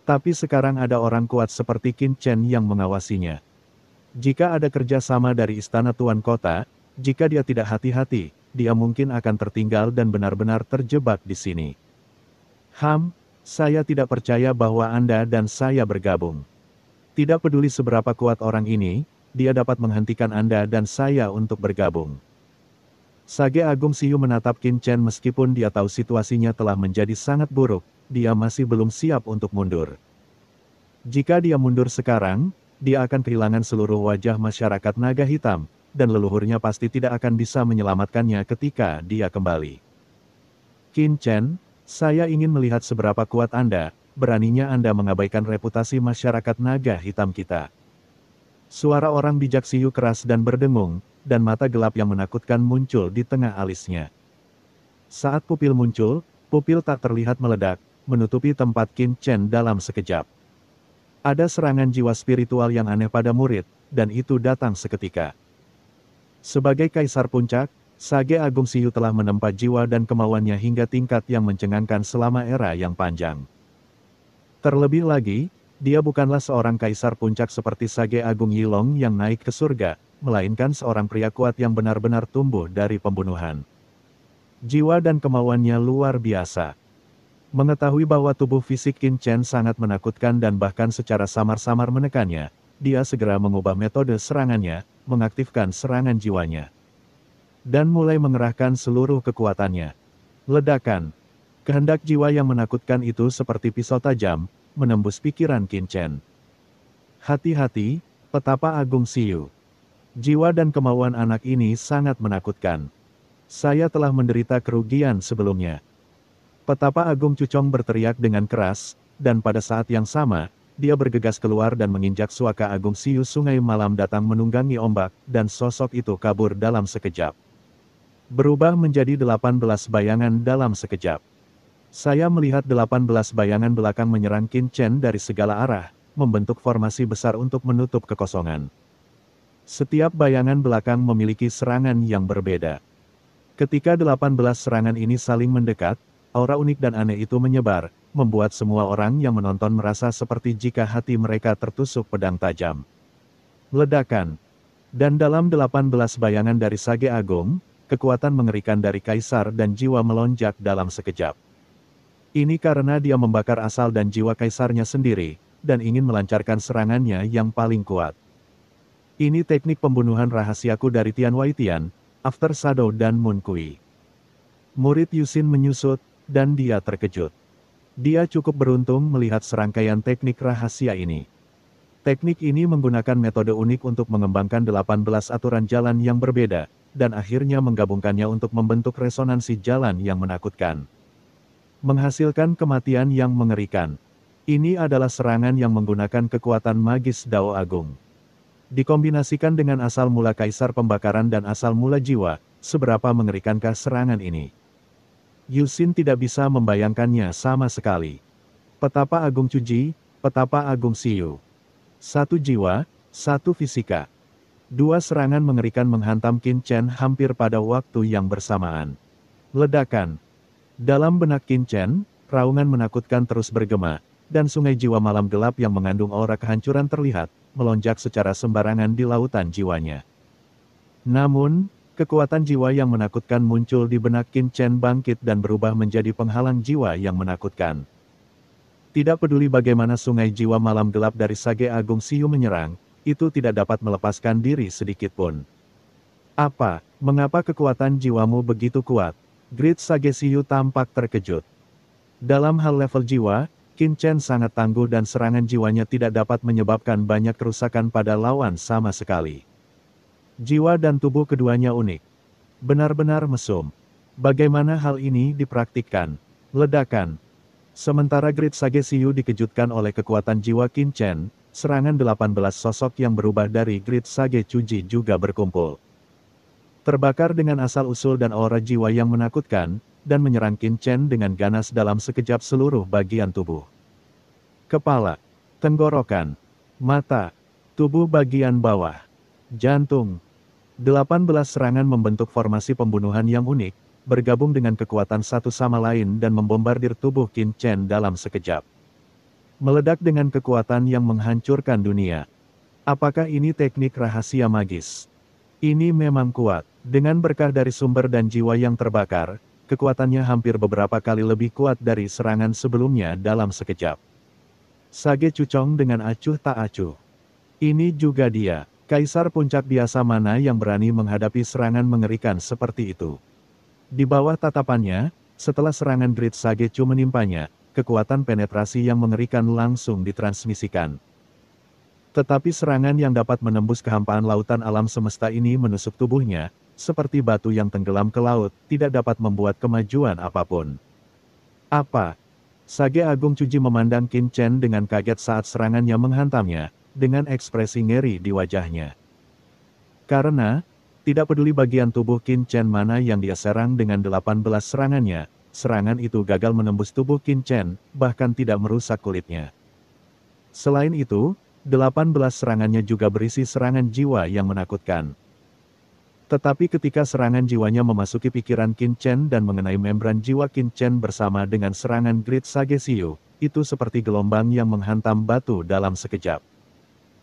Tapi sekarang ada orang kuat seperti Qin Chen yang mengawasinya. Jika ada kerjasama dari Istana Tuan Kota, jika dia tidak hati-hati, dia mungkin akan tertinggal dan benar-benar terjebak di sini. Saya tidak percaya bahwa Anda dan saya bergabung. Tidak peduli seberapa kuat orang ini, dia dapat menghentikan Anda dan saya untuk bergabung. Sage Agung Siyu menatap Qin Chen meskipun dia tahu situasinya telah menjadi sangat buruk, dia masih belum siap untuk mundur. Jika dia mundur sekarang, dia akan kehilangan seluruh wajah masyarakat naga hitam, dan leluhurnya pasti tidak akan bisa menyelamatkannya ketika dia kembali. Qin Chen, saya ingin melihat seberapa kuat Anda, beraninya Anda mengabaikan reputasi masyarakat naga hitam kita. Suara orang bijak Siyu keras dan berdengung, dan mata gelap yang menakutkan muncul di tengah alisnya. Saat pupil muncul, pupil tak terlihat meledak, menutupi tempat Qin Chen dalam sekejap. Ada serangan jiwa spiritual yang aneh pada murid, dan itu datang seketika. Sebagai Kaisar Puncak, Sage Agung Siyu telah menempa jiwa dan kemauannya hingga tingkat yang mencengangkan selama era yang panjang. Terlebih lagi, dia bukanlah seorang Kaisar Puncak seperti Sage Agung Yilong yang naik ke surga, melainkan seorang pria kuat yang benar-benar tumbuh dari pembunuhan. Jiwa dan kemauannya luar biasa. Mengetahui bahwa tubuh fisik Qin Chen sangat menakutkan dan bahkan secara samar-samar menekannya, dia segera mengubah metode serangannya, mengaktifkan serangan jiwanya. Dan mulai mengerahkan seluruh kekuatannya. Ledakan. Kehendak jiwa yang menakutkan itu seperti pisau tajam, menembus pikiran Qin Chen. Hati-hati, petapa Agung Siyu. Jiwa dan kemauan anak ini sangat menakutkan. Saya telah menderita kerugian sebelumnya. Petapa Agung Cucong berteriak dengan keras, dan pada saat yang sama, dia bergegas keluar dan menginjak suaka Agung Siyu. Sungai malam datang menunggangi ombak, dan sosok itu kabur dalam sekejap. Berubah menjadi 18 bayangan dalam sekejap. Saya melihat 18 bayangan belakang menyerang Qin Chen dari segala arah, membentuk formasi besar untuk menutup kekosongan. Setiap bayangan belakang memiliki serangan yang berbeda. Ketika 18 serangan ini saling mendekat, aura unik dan aneh itu menyebar, membuat semua orang yang menonton merasa seperti jika hati mereka tertusuk pedang tajam. Ledakan. Dan dalam 18 bayangan dari Sage Agung, kekuatan mengerikan dari Kaisar dan jiwa melonjak dalam sekejap. Ini karena dia membakar asal dan jiwa Kaisarnya sendiri, dan ingin melancarkan serangannya yang paling kuat. Ini teknik pembunuhan rahasiaku dari Tian Waitian, After Shadow dan Moon Kui. Murid Yusin menyusut, dan dia terkejut. Dia cukup beruntung melihat serangkaian teknik rahasia ini. Teknik ini menggunakan metode unik untuk mengembangkan 18 aturan jalan yang berbeda, dan akhirnya menggabungkannya untuk membentuk resonansi jalan yang menakutkan. Menghasilkan kematian yang mengerikan. Ini adalah serangan yang menggunakan kekuatan magis Dao Agung. Dikombinasikan dengan asal mula Kaisar Pembakaran dan asal mula jiwa, seberapa mengerikankah serangan ini? Yusin tidak bisa membayangkannya sama sekali. Petapa Agung Cuji, Petapa Agung Siyu. Satu jiwa, satu fisika. Dua serangan mengerikan menghantam Qin Chen hampir pada waktu yang bersamaan. Ledakan. Dalam benak Qin Chen, raungan menakutkan terus bergema, dan sungai jiwa malam gelap yang mengandung aura kehancuran terlihat, melonjak secara sembarangan di lautan jiwanya. Namun, kekuatan jiwa yang menakutkan muncul di benak Qin Chen bangkit dan berubah menjadi penghalang jiwa yang menakutkan. Tidak peduli bagaimana sungai jiwa malam gelap dari Sage Agung Siyu menyerang, itu tidak dapat melepaskan diri sedikitpun. Apa, mengapa kekuatan jiwamu begitu kuat? Great Sage Siyu tampak terkejut. Dalam hal level jiwa, Qin Chen sangat tangguh dan serangan jiwanya tidak dapat menyebabkan banyak kerusakan pada lawan sama sekali. Jiwa dan tubuh keduanya unik. Benar-benar mesum. Bagaimana hal ini dipraktikkan? Ledakan. Sementara Great Sage Siyu dikejutkan oleh kekuatan jiwa Qin Chen, serangan 18 sosok yang berubah dari Great Sage Chuji juga berkumpul. Terbakar dengan asal-usul dan aura jiwa yang menakutkan, dan menyerang Qin Chen dengan ganas dalam sekejap seluruh bagian tubuh. Kepala, tenggorokan, mata, tubuh bagian bawah, jantung. 18 serangan membentuk formasi pembunuhan yang unik, bergabung dengan kekuatan satu sama lain dan membombardir tubuh Qin Chen dalam sekejap. Meledak dengan kekuatan yang menghancurkan dunia. Apakah ini teknik rahasia magis? Ini memang kuat. Dengan berkah dari sumber dan jiwa yang terbakar, kekuatannya hampir beberapa kali lebih kuat dari serangan sebelumnya dalam sekejap. Sage Chuchong dengan acuh tak acuh. Ini juga dia, Kaisar Puncak biasa mana yang berani menghadapi serangan mengerikan seperti itu. Di bawah tatapannya, setelah serangan Great Sage Chu menimpanya, kekuatan penetrasi yang mengerikan langsung ditransmisikan. Tetapi serangan yang dapat menembus kehampaan lautan alam semesta ini menusuk tubuhnya, seperti batu yang tenggelam ke laut, tidak dapat membuat kemajuan apapun. Apa? Sage Agung Cuji memandang Qin Chen dengan kaget saat serangannya menghantamnya, dengan ekspresi ngeri di wajahnya. Karena, tidak peduli bagian tubuh Qin Chen mana yang dia serang dengan 18 serangannya, serangan itu gagal menembus tubuh Qin Chen, bahkan tidak merusak kulitnya. Selain itu, 18 serangannya juga berisi serangan jiwa yang menakutkan. Tetapi ketika serangan jiwanya memasuki pikiran Qin Chen dan mengenai membran jiwa Qin Chen bersama dengan serangan Great Sage Siyu, itu seperti gelombang yang menghantam batu dalam sekejap.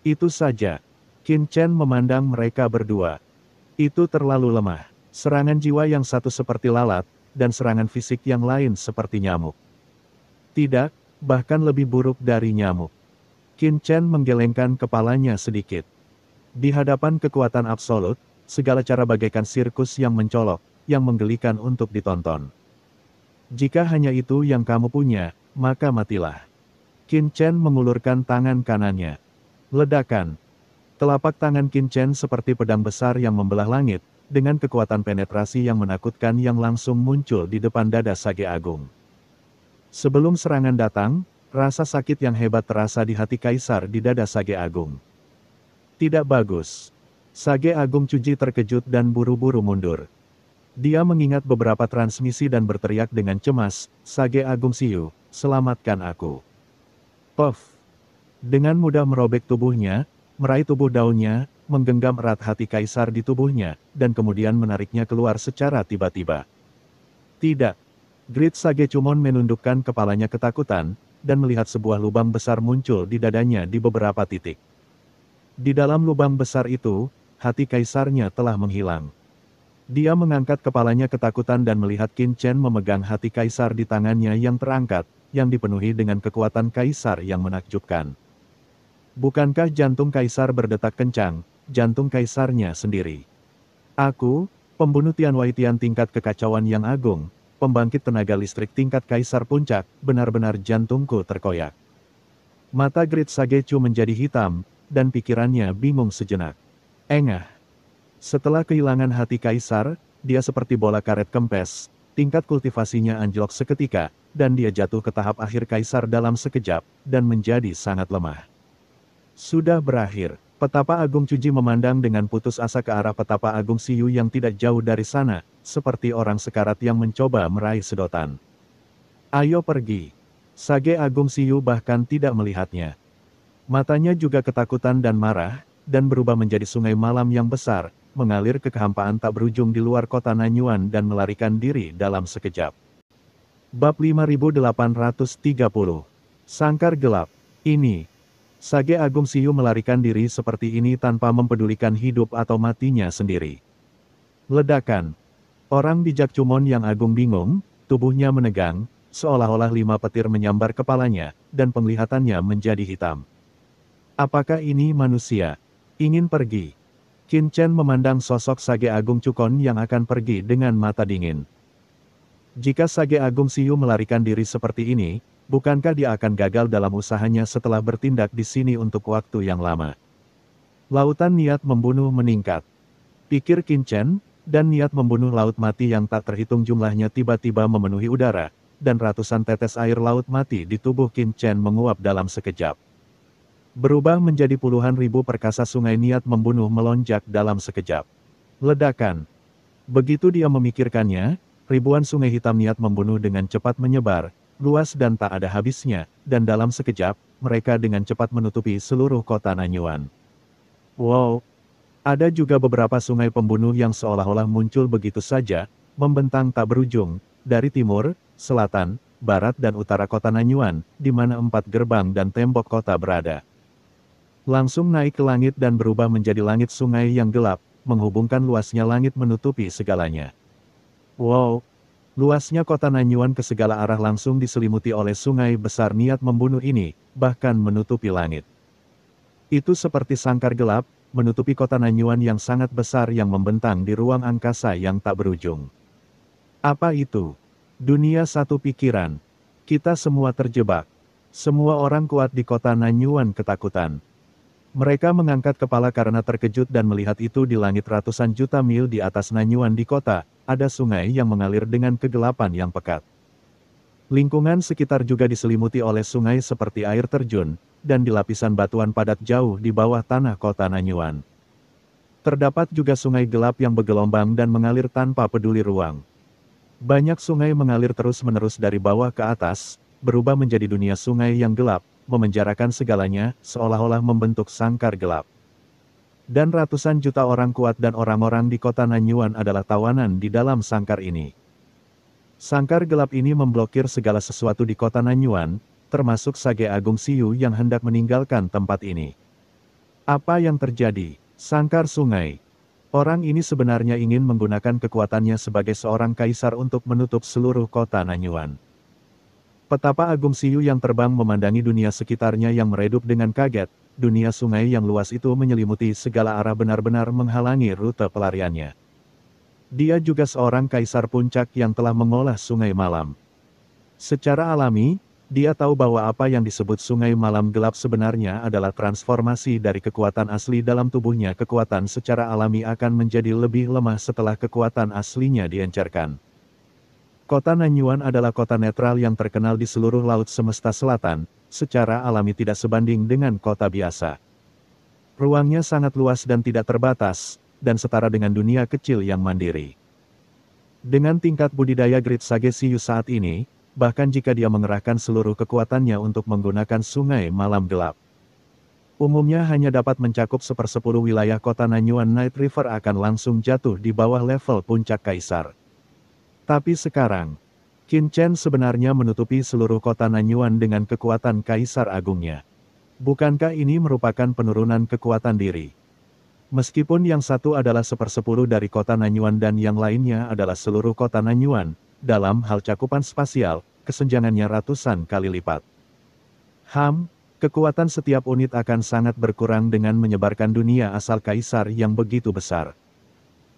Itu saja. Qin Chen memandang mereka berdua. Itu terlalu lemah. Serangan jiwa yang satu seperti lalat, dan serangan fisik yang lain seperti nyamuk. Tidak, bahkan lebih buruk dari nyamuk. Qin Chen menggelengkan kepalanya sedikit. Di hadapan kekuatan absolut, segala cara bagaikan sirkus yang mencolok, yang menggelikan untuk ditonton. Jika hanya itu yang kamu punya, maka matilah. Qin Chen mengulurkan tangan kanannya. Ledakan. Telapak tangan Qin Chen seperti pedang besar yang membelah langit, dengan kekuatan penetrasi yang menakutkan yang langsung muncul di depan dada Sage Agung. Sebelum serangan datang, rasa sakit yang hebat terasa di hati Kaisar di dada Sage Agung. Tidak bagus. Sage Agung Cuji terkejut dan buru-buru mundur. Dia mengingat beberapa transmisi dan berteriak dengan cemas, Sage Agung Siyu, selamatkan aku. Puff. Dengan mudah merobek tubuhnya, meraih tubuh daunnya, menggenggam erat hati Kaisar di tubuhnya, dan kemudian menariknya keluar secara tiba-tiba. Tidak. Great Sage Chumon menundukkan kepalanya ketakutan, dan melihat sebuah lubang besar muncul di dadanya di beberapa titik. Di dalam lubang besar itu, hati Kaisarnya telah menghilang. Dia mengangkat kepalanya ketakutan dan melihat Qin Chen memegang hati Kaisar di tangannya yang terangkat, yang dipenuhi dengan kekuatan Kaisar yang menakjubkan. Bukankah jantung kaisar berdetak kencang, jantung kaisarnya sendiri? Aku, pembunuh Tianwaitian tingkat kekacauan yang agung, pembangkit tenaga listrik tingkat kaisar puncak, benar-benar jantungku terkoyak. Mata Grid Sagecu menjadi hitam, dan pikirannya bingung sejenak. Engah. Setelah kehilangan hati kaisar, dia seperti bola karet kempes, tingkat kultivasinya anjlok seketika, dan dia jatuh ke tahap akhir kaisar dalam sekejap, dan menjadi sangat lemah. Sudah berakhir. Petapa Agung Cuji memandang dengan putus asa ke arah Petapa Agung Siyu yang tidak jauh dari sana, seperti orang sekarat yang mencoba meraih sedotan. Ayo pergi. Sage Agung Siyu bahkan tidak melihatnya. Matanya juga ketakutan dan marah, dan berubah menjadi sungai malam yang besar, mengalir ke kehampaan tak berujung di luar kota Nanyuan dan melarikan diri dalam sekejap. Bab 5830. Sangkar Gelap. Ini. Sage Agung Siyu melarikan diri seperti ini tanpa mempedulikan hidup atau matinya sendiri. Ledakan. Orang bijak Cumon yang agung bingung, tubuhnya menegang, seolah-olah 5 petir menyambar kepalanya, dan penglihatannya menjadi hitam. Apakah ini manusia? Ingin pergi. Qin Chen memandang sosok Sage Agung Cukon yang akan pergi dengan mata dingin. Jika Sage Agung Siyu melarikan diri seperti ini, bukankah dia akan gagal dalam usahanya setelah bertindak di sini untuk waktu yang lama? Lautan niat membunuh meningkat. Pikir Qin Chen, dan niat membunuh laut mati yang tak terhitung jumlahnya tiba-tiba memenuhi udara, dan ratusan tetes air laut mati di tubuh Qin Chen menguap dalam sekejap. Berubah menjadi puluhan ribu perkasa sungai niat membunuh melonjak dalam sekejap. Ledakan. Begitu dia memikirkannya, ribuan sungai hitam niat membunuh dengan cepat menyebar, luas dan tak ada habisnya, dan dalam sekejap, mereka dengan cepat menutupi seluruh kota Nanyuan. Wow! Ada juga beberapa sungai pembunuh yang seolah-olah muncul begitu saja, membentang tak berujung, dari timur, selatan, barat dan utara kota Nanyuan, di mana 4 gerbang dan tembok kota berada. Langsung naik ke langit dan berubah menjadi langit sungai yang gelap, menghubungkan luasnya langit menutupi segalanya. Wow! Luasnya kota Nanyuan ke segala arah langsung diselimuti oleh sungai besar niat membunuh ini, bahkan menutupi langit. Itu seperti sangkar gelap, menutupi kota Nanyuan yang sangat besar yang membentang di ruang angkasa yang tak berujung. Apa itu? Dunia satu pikiran. Kita semua terjebak. Semua orang kuat di kota Nanyuan ketakutan. Mereka mengangkat kepala karena terkejut dan melihat itu di langit ratusan juta mil di atas Nanyuan di kota, ada sungai yang mengalir dengan kegelapan yang pekat. Lingkungan sekitar juga diselimuti oleh sungai seperti air terjun, dan di lapisan batuan padat jauh di bawah tanah kota Nanyuan. Terdapat juga sungai gelap yang bergelombang dan mengalir tanpa peduli ruang. Banyak sungai mengalir terus-menerus dari bawah ke atas, berubah menjadi dunia sungai yang gelap, memenjarakan segalanya, seolah-olah membentuk sangkar gelap. Dan ratusan juta orang kuat dan orang-orang di kota Nanyuan adalah tawanan di dalam sangkar ini. Sangkar gelap ini memblokir segala sesuatu di kota Nanyuan, termasuk Sage Agung Siyu yang hendak meninggalkan tempat ini. Apa yang terjadi? Sangkar sungai. Orang ini sebenarnya ingin menggunakan kekuatannya sebagai seorang kaisar untuk menutup seluruh kota Nanyuan. Petapa Agung Siyu yang terbang memandangi dunia sekitarnya yang meredup dengan kaget, dunia sungai yang luas itu menyelimuti segala arah benar-benar menghalangi rute pelariannya. Dia juga seorang kaisar puncak yang telah mengolah sungai malam. Secara alami, dia tahu bahwa apa yang disebut sungai malam gelap sebenarnya adalah transformasi dari kekuatan asli dalam tubuhnya. Kekuatan secara alami akan menjadi lebih lemah setelah kekuatan aslinya diencerkan. Kota Nanyuan adalah kota netral yang terkenal di seluruh laut semesta selatan, secara alami tidak sebanding dengan kota biasa. Ruangnya sangat luas dan tidak terbatas, dan setara dengan dunia kecil yang mandiri. Dengan tingkat budidaya Grid Sage Siyu saat ini, bahkan jika dia mengerahkan seluruh kekuatannya untuk menggunakan sungai malam gelap, umumnya hanya dapat mencakup 1/10 wilayah kota Nanyuan. Night River akan langsung jatuh di bawah level puncak kaisar. Tapi sekarang, Qin Chen sebenarnya menutupi seluruh kota Nanyuan dengan kekuatan kaisar agungnya. Bukankah ini merupakan penurunan kekuatan diri? Meskipun yang satu adalah 1/10 dari kota Nanyuan dan yang lainnya adalah seluruh kota Nanyuan, dalam hal cakupan spasial, kesenjangannya ratusan kali lipat. kekuatan setiap unit akan sangat berkurang dengan menyebarkan dunia asal kaisar yang begitu besar.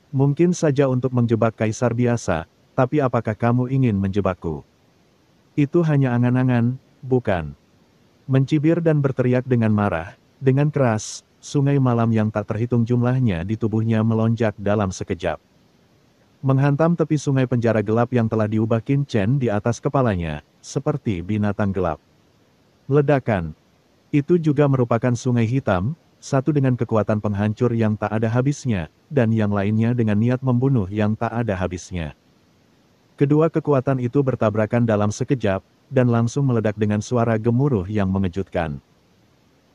Mungkin saja untuk menjebak kaisar biasa, tapi apakah kamu ingin menjebakku? Itu hanya angan-angan, bukan? Mencibir dan berteriak dengan marah, dengan keras, sungai malam yang tak terhitung jumlahnya di tubuhnya melonjak dalam sekejap. Menghantam tepi sungai penjara gelap yang telah diubah Qin Chen di atas kepalanya, seperti binatang gelap. Ledakan. Itu juga merupakan sungai hitam, satu dengan kekuatan penghancur yang tak ada habisnya, dan yang lainnya dengan niat membunuh yang tak ada habisnya. Kedua kekuatan itu bertabrakan dalam sekejap, dan langsung meledak dengan suara gemuruh yang mengejutkan.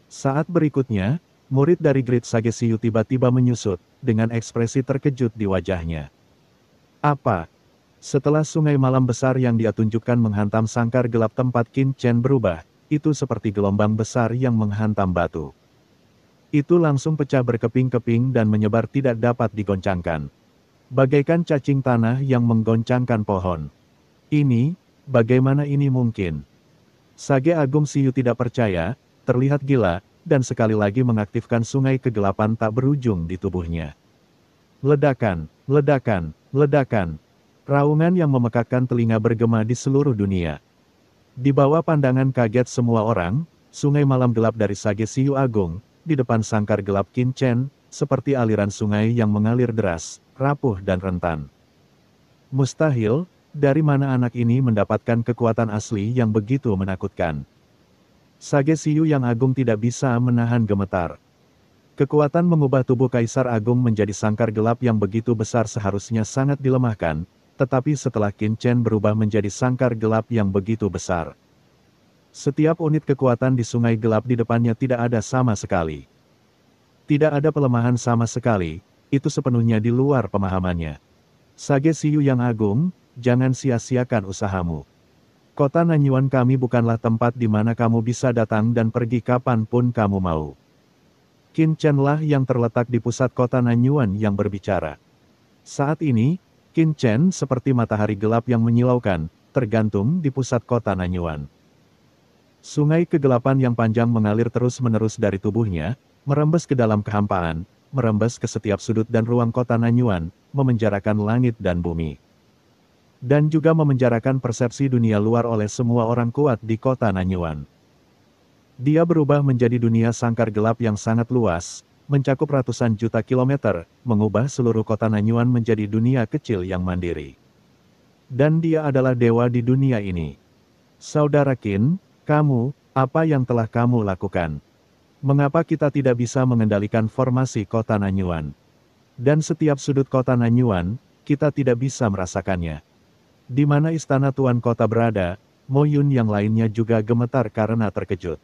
Saat berikutnya, murid dari Great Sage Siyu tiba-tiba menyusut, dengan ekspresi terkejut di wajahnya. Apa? Setelah sungai malam besar yang dia tunjukkan menghantam sangkar gelap tempat Qin Chen berubah, itu seperti gelombang besar yang menghantam batu. Itu langsung pecah berkeping-keping dan menyebar tidak dapat digoncangkan. Bagaikan cacing tanah yang menggoncangkan pohon. Ini, bagaimana ini mungkin? Sage Agung Siyu tidak percaya, terlihat gila, dan sekali lagi mengaktifkan sungai kegelapan tak berujung di tubuhnya. Ledakan, ledakan, ledakan. Raungan yang memekakkan telinga bergema di seluruh dunia. Di bawah pandangan kaget semua orang, sungai malam gelap dari Sage Siyu Agung, di depan sangkar gelap Qin Chen, seperti aliran sungai yang mengalir deras, rapuh dan rentan. Mustahil, dari mana anak ini mendapatkan kekuatan asli yang begitu menakutkan? Sage Siyu yang agung tidak bisa menahan gemetar. Kekuatan mengubah tubuh Kaisar Agung menjadi sangkar gelap yang begitu besar seharusnya sangat dilemahkan, tetapi setelah Qin Chen berubah menjadi sangkar gelap yang begitu besar. Setiap unit kekuatan di sungai gelap di depannya tidak ada sama sekali. Tidak ada pelemahan sama sekali, itu sepenuhnya di luar pemahamannya. Sage Siyu yang agung, jangan sia-siakan usahamu. Kota Nanyuan kami bukanlah tempat di mana kamu bisa datang dan pergi kapanpun kamu mau. Qin Chen lah yang terletak di pusat kota Nanyuan yang berbicara. Saat ini, Qin Chen seperti matahari gelap yang menyilaukan, tergantung di pusat kota Nanyuan. Sungai kegelapan yang panjang mengalir terus-menerus dari tubuhnya, merembes ke dalam kehampaan, merembes ke setiap sudut dan ruang kota Nanyuan, memenjarakan langit dan bumi. Dan juga memenjarakan persepsi dunia luar oleh semua orang kuat di kota Nanyuan. Dia berubah menjadi dunia sangkar gelap yang sangat luas, mencakup ratusan juta kilometer, mengubah seluruh kota Nanyuan menjadi dunia kecil yang mandiri. Dan dia adalah dewa di dunia ini. Saudara Qin, kamu, apa yang telah kamu lakukan? Mengapa kita tidak bisa mengendalikan formasi kota Nanyuan? Dan setiap sudut kota Nanyuan, kita tidak bisa merasakannya. Di mana istana tuan kota berada, Mo Yun yang lainnya juga gemetar karena terkejut.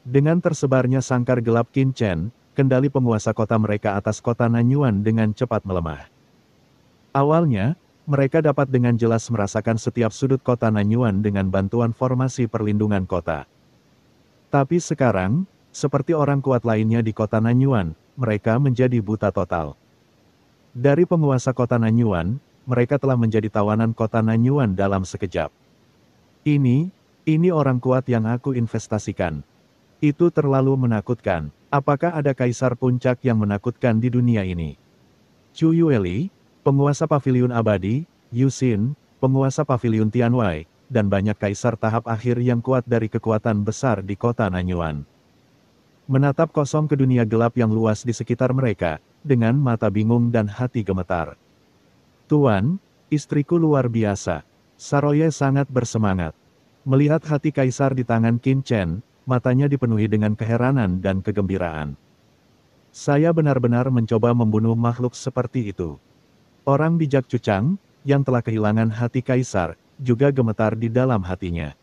Dengan tersebarnya sangkar gelap Qin Chen, kendali penguasa kota mereka atas kota Nanyuan dengan cepat melemah. Awalnya, mereka dapat dengan jelas merasakan setiap sudut kota Nanyuan dengan bantuan formasi perlindungan kota. Tapi sekarang, seperti orang kuat lainnya di kota Nanyuan, mereka menjadi buta total. Dari penguasa kota Nanyuan, mereka telah menjadi tawanan kota Nanyuan dalam sekejap. Ini orang kuat yang aku investasikan. Itu terlalu menakutkan. Apakah ada kaisar puncak yang menakutkan di dunia ini? Chu Yueli, penguasa paviliun abadi, Yu Xin, penguasa paviliun Tianwei, dan banyak kaisar tahap akhir yang kuat dari kekuatan besar di kota Nanyuan. Menatap kosong ke dunia gelap yang luas di sekitar mereka, dengan mata bingung dan hati gemetar. Tuan, istriku luar biasa. Saroye sangat bersemangat. Melihat hati kaisar di tangan Qin Chen, matanya dipenuhi dengan keheranan dan kegembiraan. Saya benar-benar mencoba membunuh makhluk seperti itu. Orang bijak Cucang, yang telah kehilangan hati kaisar, juga gemetar di dalam hatinya.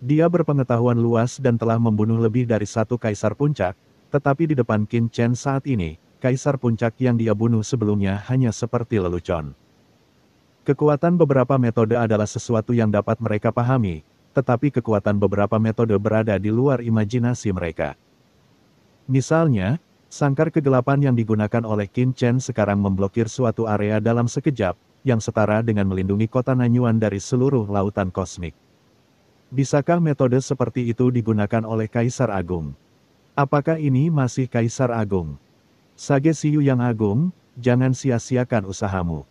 Dia berpengetahuan luas dan telah membunuh lebih dari satu kaisar puncak, tetapi di depan Qin Chen saat ini, kaisar puncak yang dia bunuh sebelumnya hanya seperti lelucon. Kekuatan beberapa metode adalah sesuatu yang dapat mereka pahami, tetapi kekuatan beberapa metode berada di luar imajinasi mereka. Misalnya, sangkar kegelapan yang digunakan oleh Qin Chen sekarang memblokir suatu area dalam sekejap, yang setara dengan melindungi kota Nanyuan dari seluruh lautan kosmik. Bisakah metode seperti itu digunakan oleh Kaisar Agung? Apakah ini masih Kaisar Agung? Sage Siyu yang agung, jangan sia-siakan usahamu.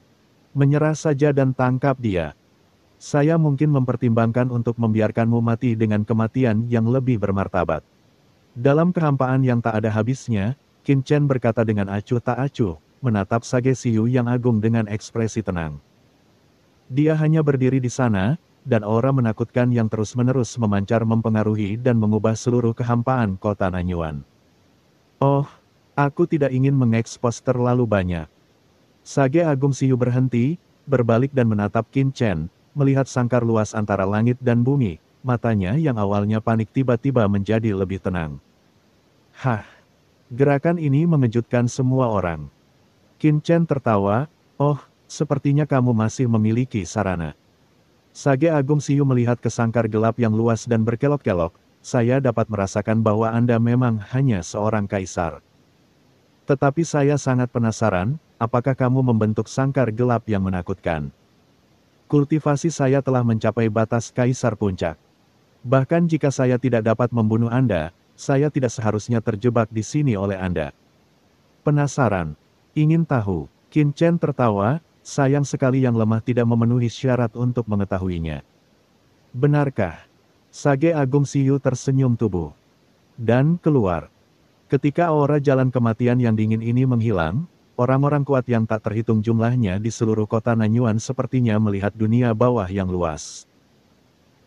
Menyerah saja dan tangkap dia. Saya mungkin mempertimbangkan untuk membiarkanmu mati dengan kematian yang lebih bermartabat. Dalam kehampaan yang tak ada habisnya, Qin Chen berkata dengan acuh tak acuh, menatap Sage Siyu yang agung dengan ekspresi tenang. Dia hanya berdiri di sana, dan aura menakutkan yang terus-menerus memancar mempengaruhi dan mengubah seluruh kehampaan kota Nanyuan. Oh, aku tidak ingin mengekspos terlalu banyak. Sage Agung Siyu berhenti, berbalik dan menatap Qin Chen, melihat sangkar luas antara langit dan bumi, matanya yang awalnya panik tiba-tiba menjadi lebih tenang. Hah, gerakan ini mengejutkan semua orang. Qin Chen tertawa, oh, sepertinya kamu masih memiliki sarana. Sage Agung Siyu melihat ke sangkar gelap yang luas dan berkelok-kelok, saya dapat merasakan bahwa Anda memang hanya seorang kaisar. Tetapi saya sangat penasaran, apakah kamu membentuk sangkar gelap yang menakutkan? Kultivasi saya telah mencapai batas kaisar puncak. Bahkan jika saya tidak dapat membunuh Anda, saya tidak seharusnya terjebak di sini oleh Anda. Penasaran? Ingin tahu? Qin Chen tertawa, sayang sekali yang lemah tidak memenuhi syarat untuk mengetahuinya. Benarkah? Sage Agung Siyu tersenyum tubuh. Dan keluar. Ketika aura jalan kematian yang dingin ini menghilang, orang-orang kuat yang tak terhitung jumlahnya di seluruh kota Nanyuan sepertinya melihat dunia bawah yang luas.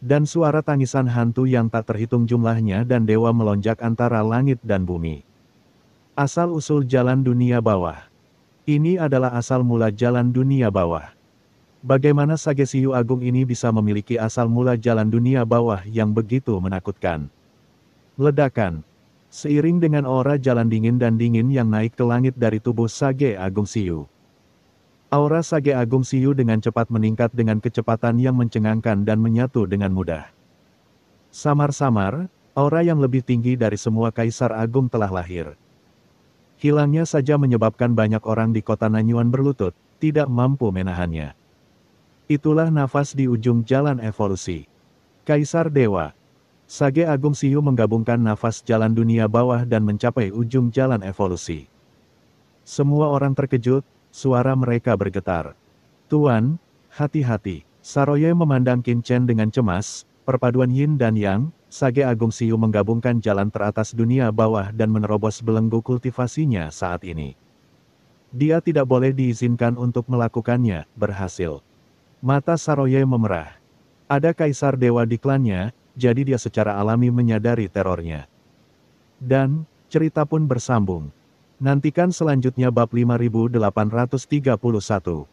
Dan suara tangisan hantu yang tak terhitung jumlahnya dan dewa melonjak antara langit dan bumi. Asal-usul jalan dunia bawah. Ini adalah asal mula jalan dunia bawah. Bagaimana Sage Siyu Agung ini bisa memiliki asal mula jalan dunia bawah yang begitu menakutkan? Ledakan. Seiring dengan aura jalan dingin dan dingin yang naik ke langit dari tubuh Sage Agung Siyu. Aura Sage Agung Siyu dengan cepat meningkat dengan kecepatan yang mencengangkan dan menyatu dengan mudah. Samar-samar, aura yang lebih tinggi dari semua kaisar agung telah lahir. Hilangnya saja menyebabkan banyak orang di kota Nanyuan berlutut, tidak mampu menahannya. Itulah nafas di ujung jalan evolusi. Kaisar Dewa. Sage Agung Siyu menggabungkan nafas jalan dunia bawah dan mencapai ujung jalan evolusi. Semua orang terkejut, suara mereka bergetar. Tuan, hati-hati. Saroye memandang Qin Chen dengan cemas, perpaduan yin dan yang, Sage Agung Siyu menggabungkan jalan teratas dunia bawah dan menerobos belenggu kultivasinya saat ini. Dia tidak boleh diizinkan untuk melakukannya, berhasil. Mata Saroye memerah. Ada kaisar dewa di klannya, jadi dia secara alami menyadari terornya. Dan, cerita pun bersambung. Nantikan selanjutnya bab 5831.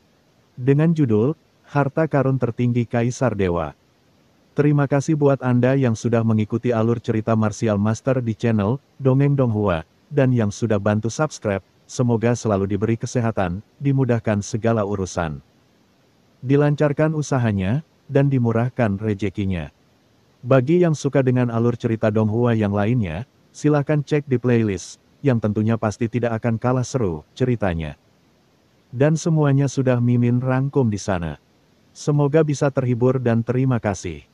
Dengan judul, Harta Karun Tertinggi Kaisar Dewa. Terima kasih buat Anda yang sudah mengikuti alur cerita Martial Master di channel Dongeng Donghua, dan yang sudah bantu subscribe, semoga selalu diberi kesehatan, dimudahkan segala urusan. Dilancarkan usahanya, dan dimurahkan rezekinya. Bagi yang suka dengan alur cerita Donghua yang lainnya, silakan cek di playlist, yang tentunya pasti tidak akan kalah seru ceritanya. Dan semuanya sudah Mimin rangkum di sana. Semoga bisa terhibur dan terima kasih.